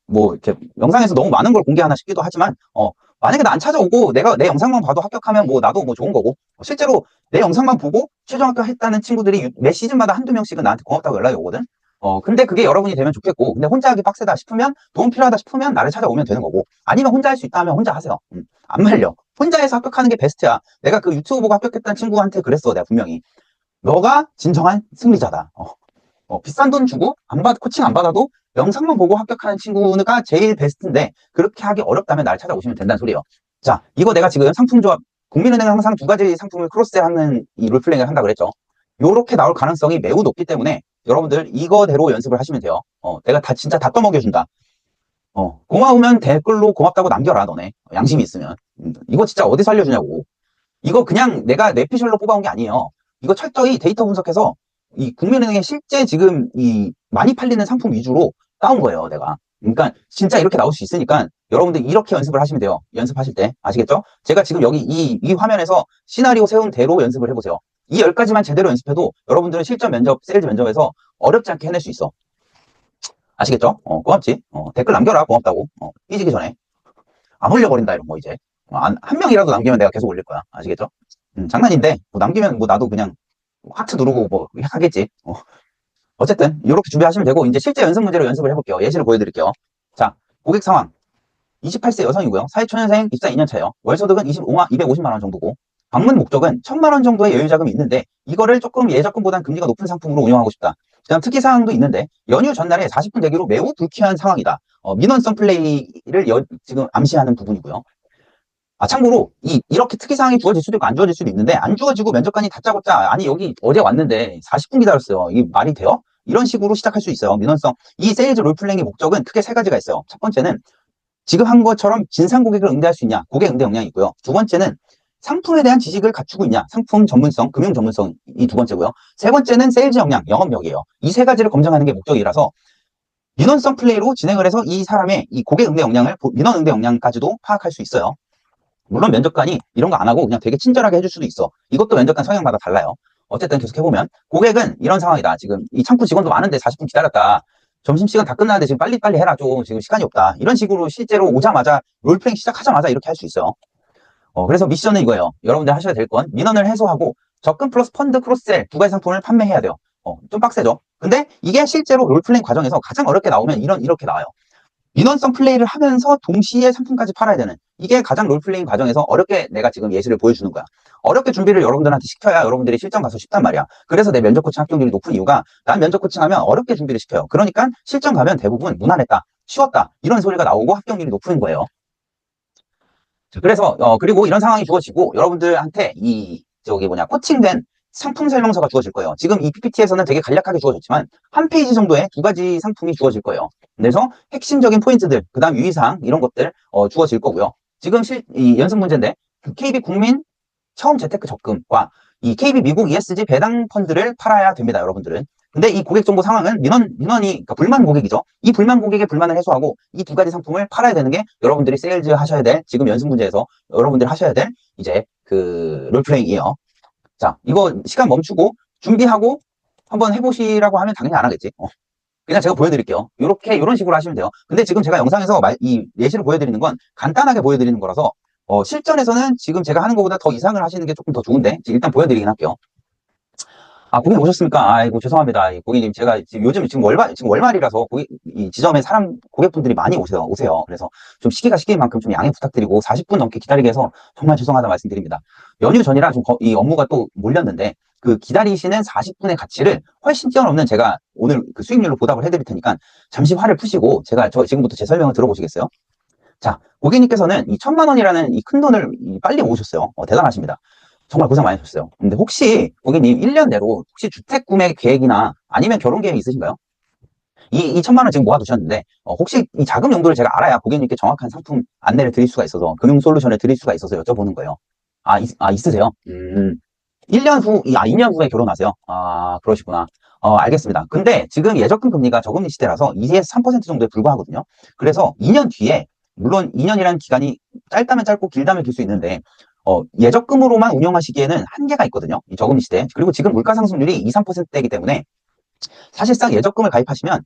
뭐 이렇게 영상에서 너무 많은 걸 공개하나 싶기도 하지만 만약에 나 안 찾아오고 내가 내 영상만 봐도 합격하면 뭐 나도 뭐 좋은 거고 실제로 내 영상만 보고 최종 합격했다는 친구들이 매 시즌마다 한두 명씩은 나한테 고맙다고 연락이 오거든. 근데 그게 여러분이 되면 좋겠고 근데 혼자 하기 빡세다 싶으면 도움 필요하다 싶으면 나를 찾아오면 되는 거고 아니면 혼자 할 수 있다 하면 혼자 하세요. 안 말려. 혼자 해서 합격하는 게 베스트야. 내가 그 유튜브 보고 합격했다는 친구한테 그랬어. 내가 분명히. 너가 진정한 승리자다. 비싼 돈 주고 코칭 안 받아도 영상만 보고 합격하는 친구가 제일 베스트인데 그렇게 하기 어렵다면 나를 찾아오시면 된다는 소리예요. 자, 이거 내가 지금 상품 조합 국민은행은 항상 2가지 상품을 크로스하는 이 롤플레잉을 한다 그랬죠. 요렇게 나올 가능성이 매우 높기 때문에 여러분들 이거대로 연습을 하시면 돼요. 내가 진짜 다 떠먹여준다. 고마우면 댓글로 고맙다고 남겨라 너네. 양심이 있으면. 이거 진짜 어디서 알려주냐고. 이거 그냥 내가 뇌피셜로 뽑아온 게 아니에요. 이거 철저히 데이터 분석해서 이 국민은행에 실제 지금 이 많이 팔리는 상품 위주로 따온 거예요, 내가. 그러니까 진짜 이렇게 나올 수 있으니까 여러분들 이렇게 연습을 하시면 돼요. 연습하실 때. 아시겠죠? 제가 지금 여기 이 화면에서 시나리오 세운 대로 연습을 해보세요. 이 10가지만 제대로 연습해도 여러분들은 실전 면접, 세일즈 면접에서 어렵지 않게 해낼 수 있어. 아시겠죠? 고맙지? 댓글 남겨라, 고맙다고. 삐지기 전에. 안 올려버린다, 이런 거 이제. 한 명이라도 남기면 내가 계속 올릴 거야. 아시겠죠? 장난인데, 뭐 남기면 뭐 나도 그냥 하트 누르고 뭐 하겠지. 어쨌든 이렇게 준비하시면 되고 이제 실제 연습 문제로 연습을 해볼게요. 예시를 보여드릴게요. 자, 고객 상황. 28세 여성이고요. 사회초년생 입사 2년 차예요. 월소득은 250만 원 정도고 방문 목적은 1,000만 원 정도의 여유 자금이 있는데 이거를 조금 예적금보단 금리가 높은 상품으로 운영하고 싶다. 그다음 특이사항도 있는데 연휴 전날에 40분 대기로 매우 불쾌한 상황이다. 민원성 플레이를 지금 암시하는 부분이고요. 참고로 이렇게 특이사항이 주어질 수도 있고 안 주어질 수도 있는데 안 주어지고 면접관이 다짜고짜 아니 여기 어제 왔는데 40분 기다렸어요. 이게 말이 돼요? 이런 식으로 시작할 수 있어요. 민원성. 이 세일즈 롤플레잉의 목적은 크게 3가지가 있어요. 첫 번째는 지금 한 것처럼 진상 고객을 응대할 수 있냐. 고객 응대 역량이 있고요. 두 번째는 상품에 대한 지식을 갖추고 있냐. 상품 전문성, 금융 전문성이 2번째고요. 세 번째는 세일즈 역량, 영업력이에요. 이 3가지를 검증하는 게 목적이라서 민원성 플레이로 진행을 해서 이 사람의 이 고객 응대 역량을 민원 응대 역량까지도 파악할 수 있어요. 물론 면접관이 이런 거 안 하고 그냥 되게 친절하게 해줄 수도 있어. 이것도 면접관 성향마다 달라요. 어쨌든 계속 해보면 고객은 이런 상황이다. 지금 이 창구 직원도 많은데 40분 기다렸다. 점심시간 다 끝나는데 지금 빨리빨리 해라. 좀 지금 시간이 없다. 이런 식으로 실제로 오자마자 롤플레잉 시작하자마자 이렇게 할 수 있어요. 그래서 미션은 이거예요. 여러분들 하셔야 될 건 민원을 해소하고 적금 플러스 펀드 크로스셀 2가지 상품을 판매해야 돼요. 좀 빡세죠? 근데 이게 실제로 롤플레잉 과정에서 가장 어렵게 나오면 이렇게 나와요. 민원성 플레이를 하면서 동시에 상품까지 팔아야 되는 이게 가장 롤플레잉 과정에서 어렵게 내가 지금 예시를 보여주는 거야. 어렵게 준비를 여러분들한테 시켜야 여러분들이 실전 가서 쉽단 말이야. 그래서 내 면접 코칭 합격률이 높은 이유가 난 면접 코칭하면 어렵게 준비를 시켜요. 그러니까 실전 가면 대부분 무난했다, 쉬웠다 이런 소리가 나오고 합격률이 높은 거예요. 그래서 그리고 이런 상황이 주어지고 여러분들한테 코칭된 상품 설명서가 주어질 거예요. 지금 이 PPT에서는 되게 간략하게 주어졌지만 한 페이지 정도의 2가지 상품이 주어질 거예요. 그래서 핵심적인 포인트들, 그 다음 유의사항 이런 것들 주어질 거고요. 지금 이 연습 문제인데 KB 국민 처음 재테크 적금과 이 KB 미국 ESG 배당 펀드를 팔아야 됩니다. 여러분들은. 근데 이 고객 정보 상황은 민원이 그러니까 불만 고객이죠. 이 불만 고객의 불만을 해소하고 이 2가지 상품을 팔아야 되는 게 여러분들이 세일즈 하셔야 될 지금 연습 문제에서 여러분들이 하셔야 될 이제 그 롤플레잉이에요. 자, 이거 시간 멈추고 준비하고 한번 해보시라고 하면 당연히 안 하겠지. 그냥 제가 보여드릴게요. 이런 식으로 하시면 돼요. 근데 지금 제가 영상에서 이 예시를 보여드리는 건 간단하게 보여드리는 거라서 실전에서는 지금 제가 하는 것보다 더 이상을 하시는 게 조금 더 좋은데 일단 보여드리긴 할게요. 고객님 오셨습니까? 아이고, 죄송합니다. 고객님, 제가 지금 월말이라서 이 지점에 고객분들이 많이 오세요. 그래서 좀 시기가 시기인 만큼 좀 양해 부탁드리고 40분 넘게 기다리게 해서 정말 죄송하다 말씀드립니다. 연휴 전이라 좀 이 업무가 또 몰렸는데 그 기다리시는 40분의 가치를 훨씬 뛰어넘는 제가 오늘 그 수익률로 보답을 해드릴 테니까 잠시 화를 푸시고 지금부터 제 설명을 들어보시겠어요? 자, 고객님께서는 이 1,000만 원이라는 이 큰 돈을 빨리 모으셨어요. 대단하십니다. 정말 고생 많으셨어요. 근데 혹시 고객님 1년 내로 혹시 주택 구매 계획이나 아니면 결혼 계획이 있으신가요? 이 1,000만 원 지금 모아두셨는데 혹시 이 자금 용도를 제가 알아야 고객님께 정확한 상품 안내를 드릴 수가 있어서 금융 솔루션을 드릴 수가 있어서 여쭤보는 거예요. 있으세요? 1년 후, 2년 후에 결혼하세요? 그러시구나. 알겠습니다. 근데 지금 예적금 금리가 저금리 시대라서 2에서 3% 정도에 불과하거든요. 그래서 2년 뒤에, 물론 2년이라는 기간이 짧다면 짧고 길다면 길 수 있는데, 예적금으로만 운영하시기에는 한계가 있거든요. 이 저금리 시대. 그리고 지금 물가 상승률이 2, 3%대이기 때문에 사실상 예적금을 가입하시면,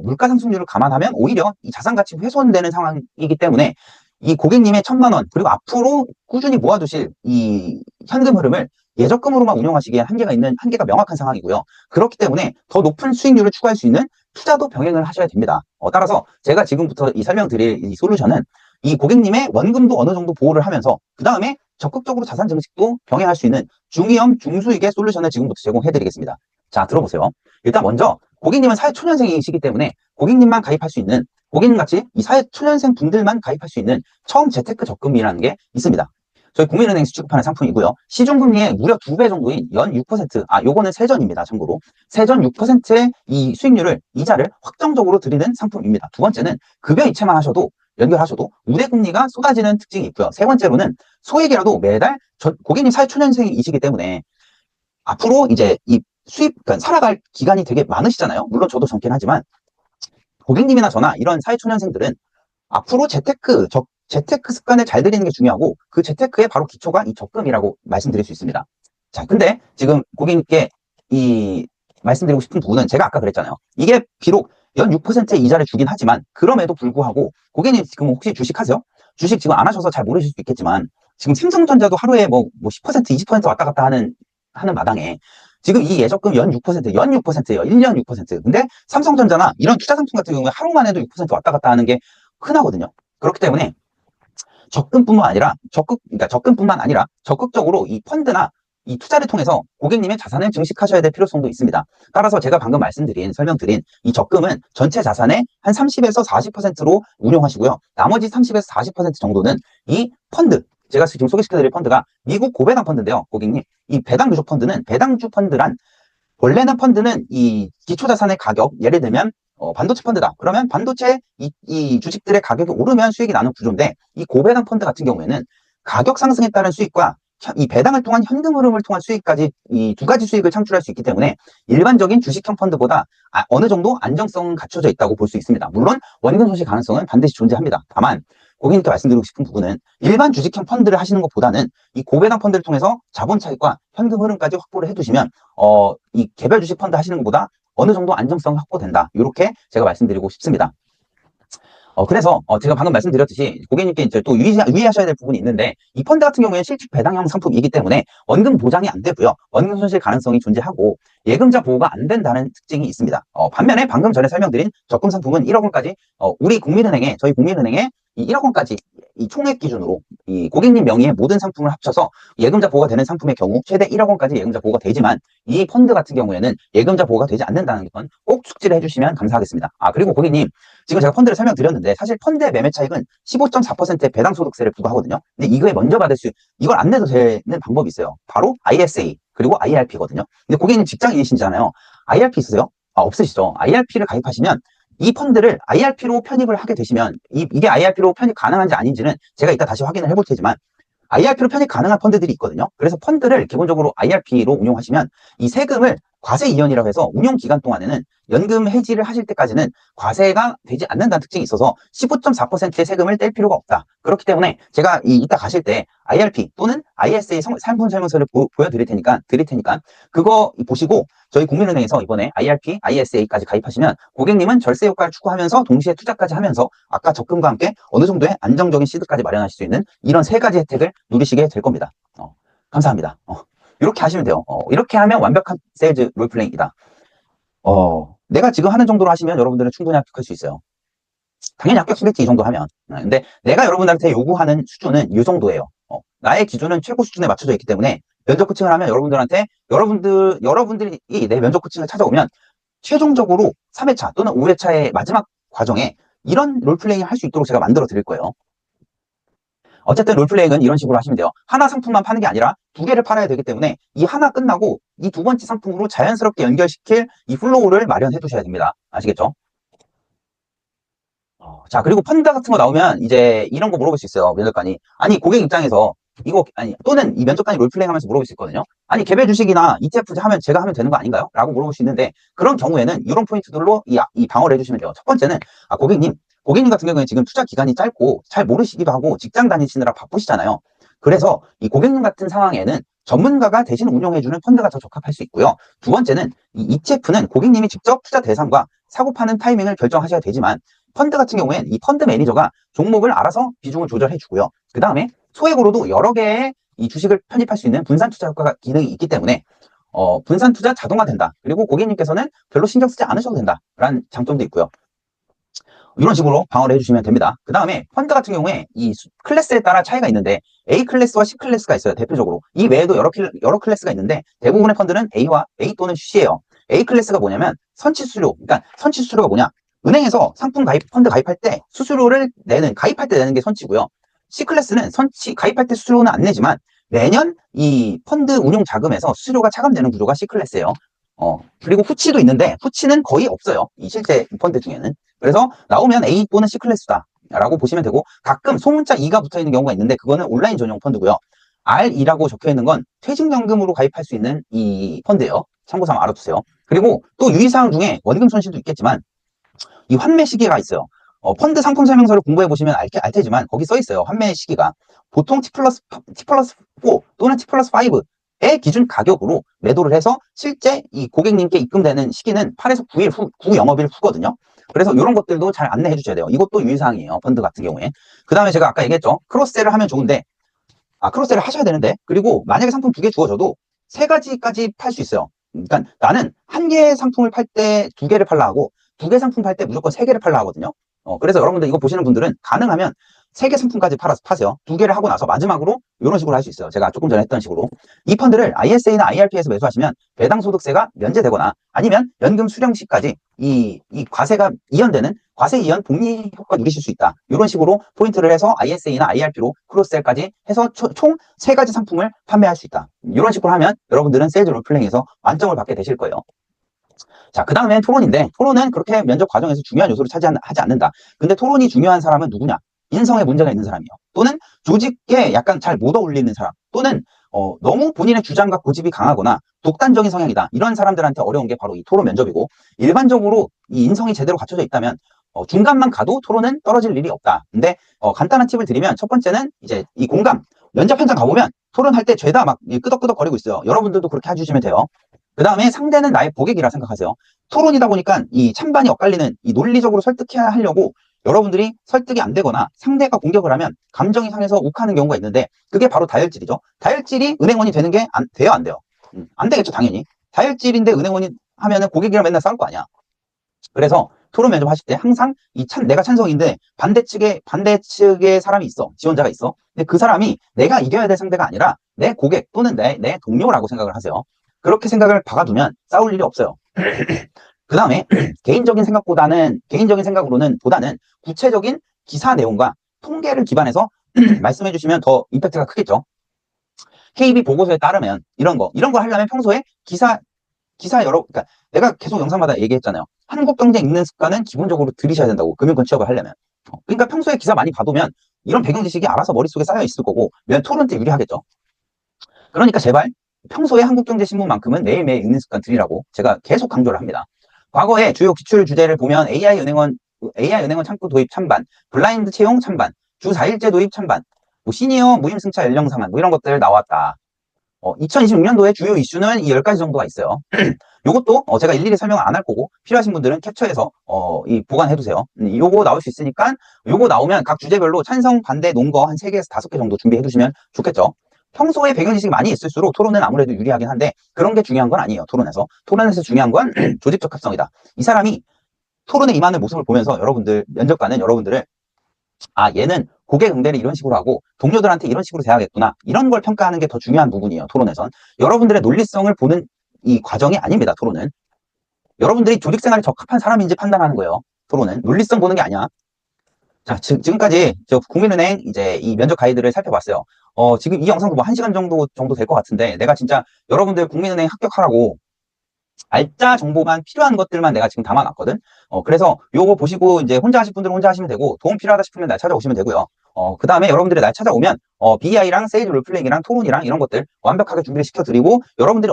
물가 상승률을 감안하면 오히려 이 자산 가치 훼손되는 상황이기 때문에 이 고객님의 1,000만 원, 그리고 앞으로 꾸준히 모아두실 이 현금 흐름을 예적금으로만 운영하시기에 한계가 명확한 상황이고요. 그렇기 때문에 더 높은 수익률을 추구할 수 있는 투자도 병행을 하셔야 됩니다. 따라서 제가 지금부터 설명드릴 이 솔루션은 이 고객님의 원금도 어느 정도 보호를 하면서 그 다음에 적극적으로 자산 증식도 병행할 수 있는 중위험 중수익의 솔루션을 지금부터 제공해드리겠습니다. 자, 들어보세요. 일단 먼저 고객님은 사회초년생이시기 때문에 고객님만 가입할 수 있는, 고객님같이 이 사회초년생 분들만 가입할 수 있는 처음 재테크 적금이라는 게 있습니다. 저희 국민은행에서 취급하는 상품이고요. 시중금리의 무려 2배 정도인 연 6%, 요거는 세전입니다. 참고로. 세전 6%의 이 수익률을, 이자를 확정적으로 드리는 상품입니다. 두 번째는 급여 이체만 연결하셔도 우대금리가 쏟아지는 특징이 있고요. 세 번째로는 소액이라도 매달 고객님 사회초년생이시기 때문에 앞으로 이제 이 그러니까 살아갈 기간이 되게 많으시잖아요. 물론 저도 젊긴 하지만 고객님이나 저나 이런 사회초년생들은 앞으로 재테크 습관을 잘 들이는 게 중요하고 그 재테크의 바로 기초가 이 적금이라고 말씀드릴 수 있습니다. 자, 근데 지금 고객님께 말씀드리고 싶은 부분은 제가 아까 그랬잖아요. 이게 비록 연 6%의 이자를 주긴 하지만 그럼에도 불구하고 고객님 지금 혹시 주식하세요? 주식 지금 안 하셔서 잘 모르실 수 있겠지만 지금 삼성전자도 하루에 뭐 10%, 20% 왔다 갔다 하는 마당에 지금 이 예적금 연 6%예요. 1년 6%. 근데 삼성전자나 이런 투자 상품 같은 경우에 하루만 해도 6% 왔다 갔다 하는 게 흔하거든요. 그렇기 때문에 적금뿐만 아니라 적극적으로 이 펀드나 이 투자를 통해서 고객님의 자산을 증식하셔야 될 필요성도 있습니다. 따라서 제가 방금 설명드린 이 적금은 전체 자산의 한 30에서 40%로 운용하시고요. 나머지 30에서 40% 정도는 이 펀드, 제가 지금 소개시켜드릴 펀드가 미국 고배당 펀드인데요. 고객님, 이 배당주 펀드란 원래는 펀드는 이 기초자산의 가격, 예를 들면 반도체 펀드다. 그러면 반도체 이 주식들의 가격이 오르면 수익이 나는 구조인데 이 고배당 펀드 같은 경우에는 가격 상승에 따른 수익과 이 배당을 통한 현금 흐름을 통한 수익까지 이 두 가지 수익을 창출할 수 있기 때문에 일반적인 주식형 펀드보다 어느 정도 안정성은 갖춰져 있다고 볼 수 있습니다. 물론 원금 손실 가능성은 반드시 존재합니다. 다만 고객님께 말씀드리고 싶은 부분은 일반 주식형 펀드를 하시는 것보다는 이 고배당 펀드를 통해서 자본 차익과 현금 흐름까지 확보를 해두시면 이 개별 주식 펀드 하시는 것보다 어느 정도 안정성이 확보된다. 이렇게 제가 말씀드리고 싶습니다. 그래서 제가 방금 말씀드렸듯이 고객님께 이제 또 유의하셔야 될 부분이 있는데 이 펀드 같은 경우에는 실질 배당형 상품이기 때문에 원금 보장이 안 되고요. 원금 손실 가능성이 존재하고 예금자 보호가 안 된다는 특징이 있습니다. 반면에 방금 전에 설명드린 적금 상품은 1억 원까지 저희 국민은행에 이 1억 원까지 이 총액 기준으로 이 고객님 명의의 모든 상품을 합쳐서 예금자 보호가 되는 상품의 경우 최대 1억 원까지 예금자 보호가 되지만 이 펀드 같은 경우에는 예금자 보호가 되지 않는다는 건 꼭 숙지를 해주시면 감사하겠습니다. 그리고 고객님, 지금 제가 펀드를 설명드렸는데 사실 펀드의 매매 차익은 15.4%의 배당소득세를 부과하거든요. 근데 이걸 안 내도 되는 방법이 있어요. 바로 ISA 그리고 IRP거든요. 근데 고객님 직장인이시잖아요. IRP 있으세요? 없으시죠? IRP를 가입하시면 이 펀드를 IRP로 편입을 하게 되시면 이게 IRP로 편입 가능한지 아닌지는 제가 이따 다시 확인을 해볼 테지만 IRP로 편입 가능한 펀드들이 있거든요. 그래서 펀드를 기본적으로 IRP로 운용하시면 이 세금을 과세 이연이라고 해서 운용 기간 동안에는 연금 해지를 하실 때까지는 과세가 되지 않는다는 특징이 있어서 15.4%의 세금을 뗄 필요가 없다. 그렇기 때문에 제가 이따 가실 때 IRP 또는 ISA 상품 설명서를 보여드릴 테니까 그거 보시고 저희 국민은행에서 이번에 IRP, ISA까지 가입하시면 고객님은 절세 효과를 추구하면서 동시에 투자까지 하면서 아까 적금과 함께 어느 정도의 안정적인 시드까지 마련하실 수 있는 이런 세 가지 혜택을 누리시게 될 겁니다. 감사합니다. 이렇게 하시면 돼요. 이렇게 하면 완벽한 세일즈 롤플레잉이다. 내가 지금 하는 정도로 하시면 여러분들은 충분히 합격할 수 있어요. 당연히 합격수겠지, 이 정도 하면. 근데 내가 여러분들한테 요구하는 수준은 이 정도예요. 나의 기준은 최고 수준에 맞춰져 있기 때문에 면접 코칭을 하면 여러분들한테 여러분들이 내 면접 코칭을 찾아오면 최종적으로 3회차 또는 5회차의 마지막 과정에 이런 롤플레잉을 할 수 있도록 제가 만들어 드릴 거예요. 어쨌든 롤플레잉은 이런 식으로 하시면 돼요. 하나 상품만 파는 게 아니라 두 개를 팔아야 되기 때문에 이 하나 끝나고 이 두 번째 상품으로 자연스럽게 연결시킬 이 플로우를 마련해 두셔야 됩니다. 아시겠죠? 자, 그리고 펀드 같은 거 나오면 이제 이런 거 물어볼 수 있어요. 면접관이. 아니, 고객 입장에서 이거, 아니, 또는 이 면접관이 롤플레잉 하면서 물어볼 수 있거든요. 아니, 개별 주식이나 ETF 하면 제가 하면 되는 거 아닌가요? 라고 물어볼 수 있는데, 그런 경우에는 이런 포인트들로 이 방어를 해주시면 돼요. 첫 번째는, 고객님 같은 경우에 지금 투자 기간이 짧고 잘 모르시기도 하고 직장 다니시느라 바쁘시잖아요. 그래서 이 고객님 같은 상황에는 전문가가 대신 운용해주는 펀드가 더 적합할 수 있고요. 두 번째는 이 ETF는 고객님이 직접 투자 대상과 사고 파는 타이밍을 결정하셔야 되지만 펀드 같은 경우엔 이 펀드 매니저가 종목을 알아서 비중을 조절해 주고요. 그 다음에 소액으로도 여러 개의 이 주식을 편입할 수 있는 분산 투자 효과가 기능이 있기 때문에 분산 투자 자동화된다. 그리고 고객님께서는 별로 신경 쓰지 않으셔도 된다라는 장점도 있고요. 이런 식으로 방어를 해주시면 됩니다. 그 다음에 펀드 같은 경우에 이 클래스에 따라 차이가 있는데 A 클래스와 C 클래스가 있어요. 대표적으로. 이 외에도 여러 클래스가 있는데 대부분의 펀드는 A 또는 C예요. A 클래스가 뭐냐면 선취수수료. 그러니까 선취수수료가 뭐냐? 은행에서 펀드 가입할 때 수수료를 가입할 때 내는 게 선취고요. C 클래스는 가입할 때 수수료는 안 내지만 매년 이 펀드 운용 자금에서 수수료가 차감되는 구조가 C 클래스예요. 그리고 후치도 있는데 후치는 거의 없어요. 이 실제 펀드 중에는. 그래서 나오면 A 또는 C 클래스다 라고 보시면 되고 가끔 소문자 2가 붙어 있는 경우가 있는데 그거는 온라인 전용 펀드고요. R2라고 적혀 있는 건 퇴직연금으로 가입할 수 있는 이 펀드예요. 참고삼아 알아두세요. 그리고 또 유의사항 중에 원금 손실도 있겠지만 이 환매 시기가 있어요. 펀드 상품 설명서를 공부해 보시면 알 테지만 거기 써 있어요. 환매 시기가 보통 T 플러스 4 또는 T 플러스 5의 기준 가격으로 매도를 해서 실제 이 고객님께 입금되는 시기는 8에서 9일 후, 9영업일 후거든요. 그래서 이런 것들도 잘 안내해 주셔야 돼요. 이것도 유의사항이에요. 펀드 같은 경우에. 그 다음에 제가 아까 얘기했죠. 크로스셀을 하면 좋은데 크로스셀을 하셔야 되는데 그리고 만약에 상품 2개 주어져도 3가지까지 팔 수 있어요. 그러니까 나는 한 개의 상품을 팔 때 2개를 팔라 하고 2개 상품 팔 때 무조건 3개를 팔라 하거든요. 그래서 여러분들 이거 보시는 분들은 가능하면 3개 상품까지 파세요. 2개를 하고 나서 마지막으로 이런 식으로 할 수 있어요. 제가 조금 전에 했던 식으로. 이 펀드를 ISA나 IRP에서 매수하시면 배당소득세가 면제되거나 아니면 연금 수령 시까지 이 과세가 이연되는 과세 이연 복리 효과 누리실 수 있다. 이런 식으로 포인트를 해서 ISA나 IRP로 크로스셀까지 해서 총 3가지 상품을 판매할 수 있다. 이런 식으로 하면 여러분들은 세일즈 롤플레잉에서 만점을 받게 되실 거예요. 자, 그 다음엔 토론인데 토론은 그렇게 면접 과정에서 중요한 요소를 하지 않는다. 근데 토론이 중요한 사람은 누구냐? 인성에 문제가 있는 사람이요. 또는 조직에 약간 잘 못 어울리는 사람. 또는 너무 본인의 주장과 고집이 강하거나 독단적인 성향이다. 이런 사람들한테 어려운 게 바로 이 토론 면접이고 일반적으로 이 인성이 제대로 갖춰져 있다면 중간만 가도 토론은 떨어질 일이 없다. 근데 간단한 팁을 드리면 첫 번째는 이제 이 공감. 면접 현장 가보면 토론할 때 죄다 막 끄덕끄덕거리고 있어요. 여러분들도 그렇게 해주시면 돼요. 그 다음에 상대는 나의 고객이라 생각하세요. 토론이다 보니까 이 찬반이 엇갈리는 이 논리적으로 설득해야 하려고 여러분들이 설득이 안 되거나 상대가 공격을 하면 감정이 상해서 욱하는 경우가 있는데 그게 바로 다혈질이죠. 다혈질이 은행원이 되는 게 돼요, 안 돼요? 안 되겠죠, 당연히. 다혈질인데 은행원이 하면은 고객이랑 맨날 싸울 거 아니야. 그래서 토론 면접 하실 때 항상 내가 찬성인데 반대측에 사람이 있어. 지원자가 있어. 근데 그 사람이 내가 이겨야 될 상대가 아니라 내 고객 또는 내 동료라고 생각을 하세요. 그렇게 생각을 박아두면 싸울 일이 없어요. 그 다음에 개인적인 생각으로는 보다는 구체적인 기사 내용과 통계를 기반해서 말씀해 주시면 더 임팩트가 크겠죠. KB 보고서에 따르면 이런 거 하려면 평소에 그러니까 내가 계속 영상마다 얘기했잖아요. 한국 경제 읽는 습관은 기본적으로 들이셔야 된다고. 금융권 취업을 하려면. 그러니까 평소에 기사 많이 봐두면 이런 배경 지식이 알아서 머릿속에 쌓여 있을 거고 토론 때 유리하겠죠. 그러니까 제발 평소에 한국경제신문만큼은 매일매일 읽는 습관 들이라고 제가 계속 강조를 합니다. 과거에 주요 기출 주제를 보면 AI 은행원 창구 도입 찬반, 블라인드 채용 찬반, 주 4일제 도입 찬반, 시니어 무임승차 연령 상한 이런 것들 나왔다. 2026년도에 주요 이슈는 이 10가지 정도가 있어요. 요것도 제가 일일이 설명을 안 할 거고 필요하신 분들은 캡처해서 보관해두세요. 요거 나올 수 있으니까 요거 나오면 각 주제별로 찬성, 반대, 논거 한 3개에서 5개 정도 준비해두시면 좋겠죠. 평소에 배경 지식이 많이 있을수록 토론은 아무래도 유리하긴 한데 그런 게 중요한 건 아니에요. 토론에서 중요한 건 조직적 합성이다. 이 사람이 토론에 임하는 모습을 보면서 여러분들 면접관은 여러분들을 얘는 고객 응대를 이런 식으로 하고 동료들한테 이런 식으로 대하겠구나, 이런 걸 평가하는 게 더 중요한 부분이에요. 토론에선 여러분들의 논리성을 보는 이 과정이 아닙니다. 토론은 여러분들이 조직 생활에 적합한 사람인지 판단하는 거예요. 토론은 논리성 보는 게 아니야. 자, 지금까지 저 국민은행 이제 이 면접 가이드를 살펴봤어요. 지금 이 영상도 뭐 1시간 정도 될 것 같은데, 내가 진짜 여러분들 국민은행 합격하라고 알짜 정보만, 필요한 것들만 내가 지금 담아놨거든. 그래서 요거 보시고 이제 혼자 하실 분들은 혼자 하시면 되고, 도움 필요하다 싶으면 날 찾아오시면 되고요. 그 다음에 여러분들이 날 찾아오면 BI랑 세일즈 롤플레잉이랑 토론이랑 이런 것들 완벽하게 준비를 시켜드리고, 여러분들이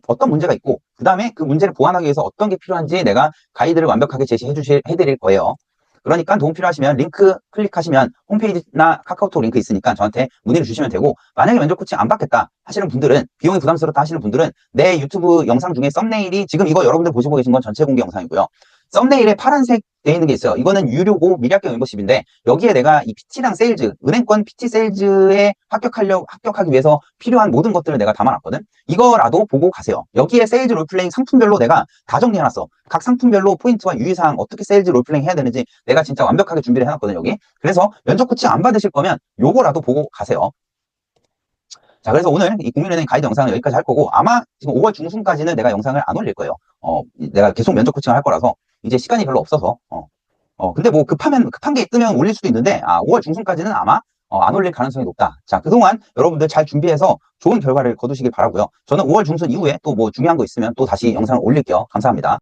어떤 문제가 있고, 그 다음에 그 문제를 보완하기 위해서 어떤 게 필요한지 내가 가이드를 완벽하게 해드릴 거예요. 그러니까 도움 필요하시면 링크 클릭하시면 홈페이지나 카카오톡 링크 있으니까 저한테 문의를 주시면 되고, 만약에 면접 코칭 안 받겠다 하시는 분들은, 비용이 부담스럽다 하시는 분들은 내 유튜브 영상 중에 썸네일이, 지금 이거 여러분들 보시고 계신 건 전체 공개 영상이고요. 썸네일에 파란색 돼 있는 게 있어요. 이거는 유료고 미리 합격 멤버십인데, 여기에 내가 이 PT랑 세일즈, 은행권 PT 세일즈에 합격하기 위해서 필요한 모든 것들을 내가 담아놨거든. 이거라도 보고 가세요. 여기에 세일즈 롤플레잉 상품별로 내가 다 정리해놨어. 각 상품별로 포인트와 유의사항, 어떻게 세일즈 롤플레잉 해야 되는지 내가 진짜 완벽하게 준비를 해놨거든, 여기. 그래서 면접 코칭 안 받으실 거면 요거라도 보고 가세요. 자, 그래서 오늘 이 국민은행 가이드 영상은 여기까지 할 거고, 아마 지금 5월 중순까지는 내가 영상을 안 올릴 거예요. 내가 계속 면접 코칭을 할 거라서 이제 시간이 별로 없어서. 근데 뭐 급한 게 뜨면 올릴 수도 있는데, 5월 중순까지는 아마 안 올릴 가능성이 높다. 자, 그동안 여러분들 잘 준비해서 좋은 결과를 거두시길 바라고요. 저는 5월 중순 이후에 또 뭐 중요한 거 있으면 또 다시 영상을 올릴게요. 감사합니다.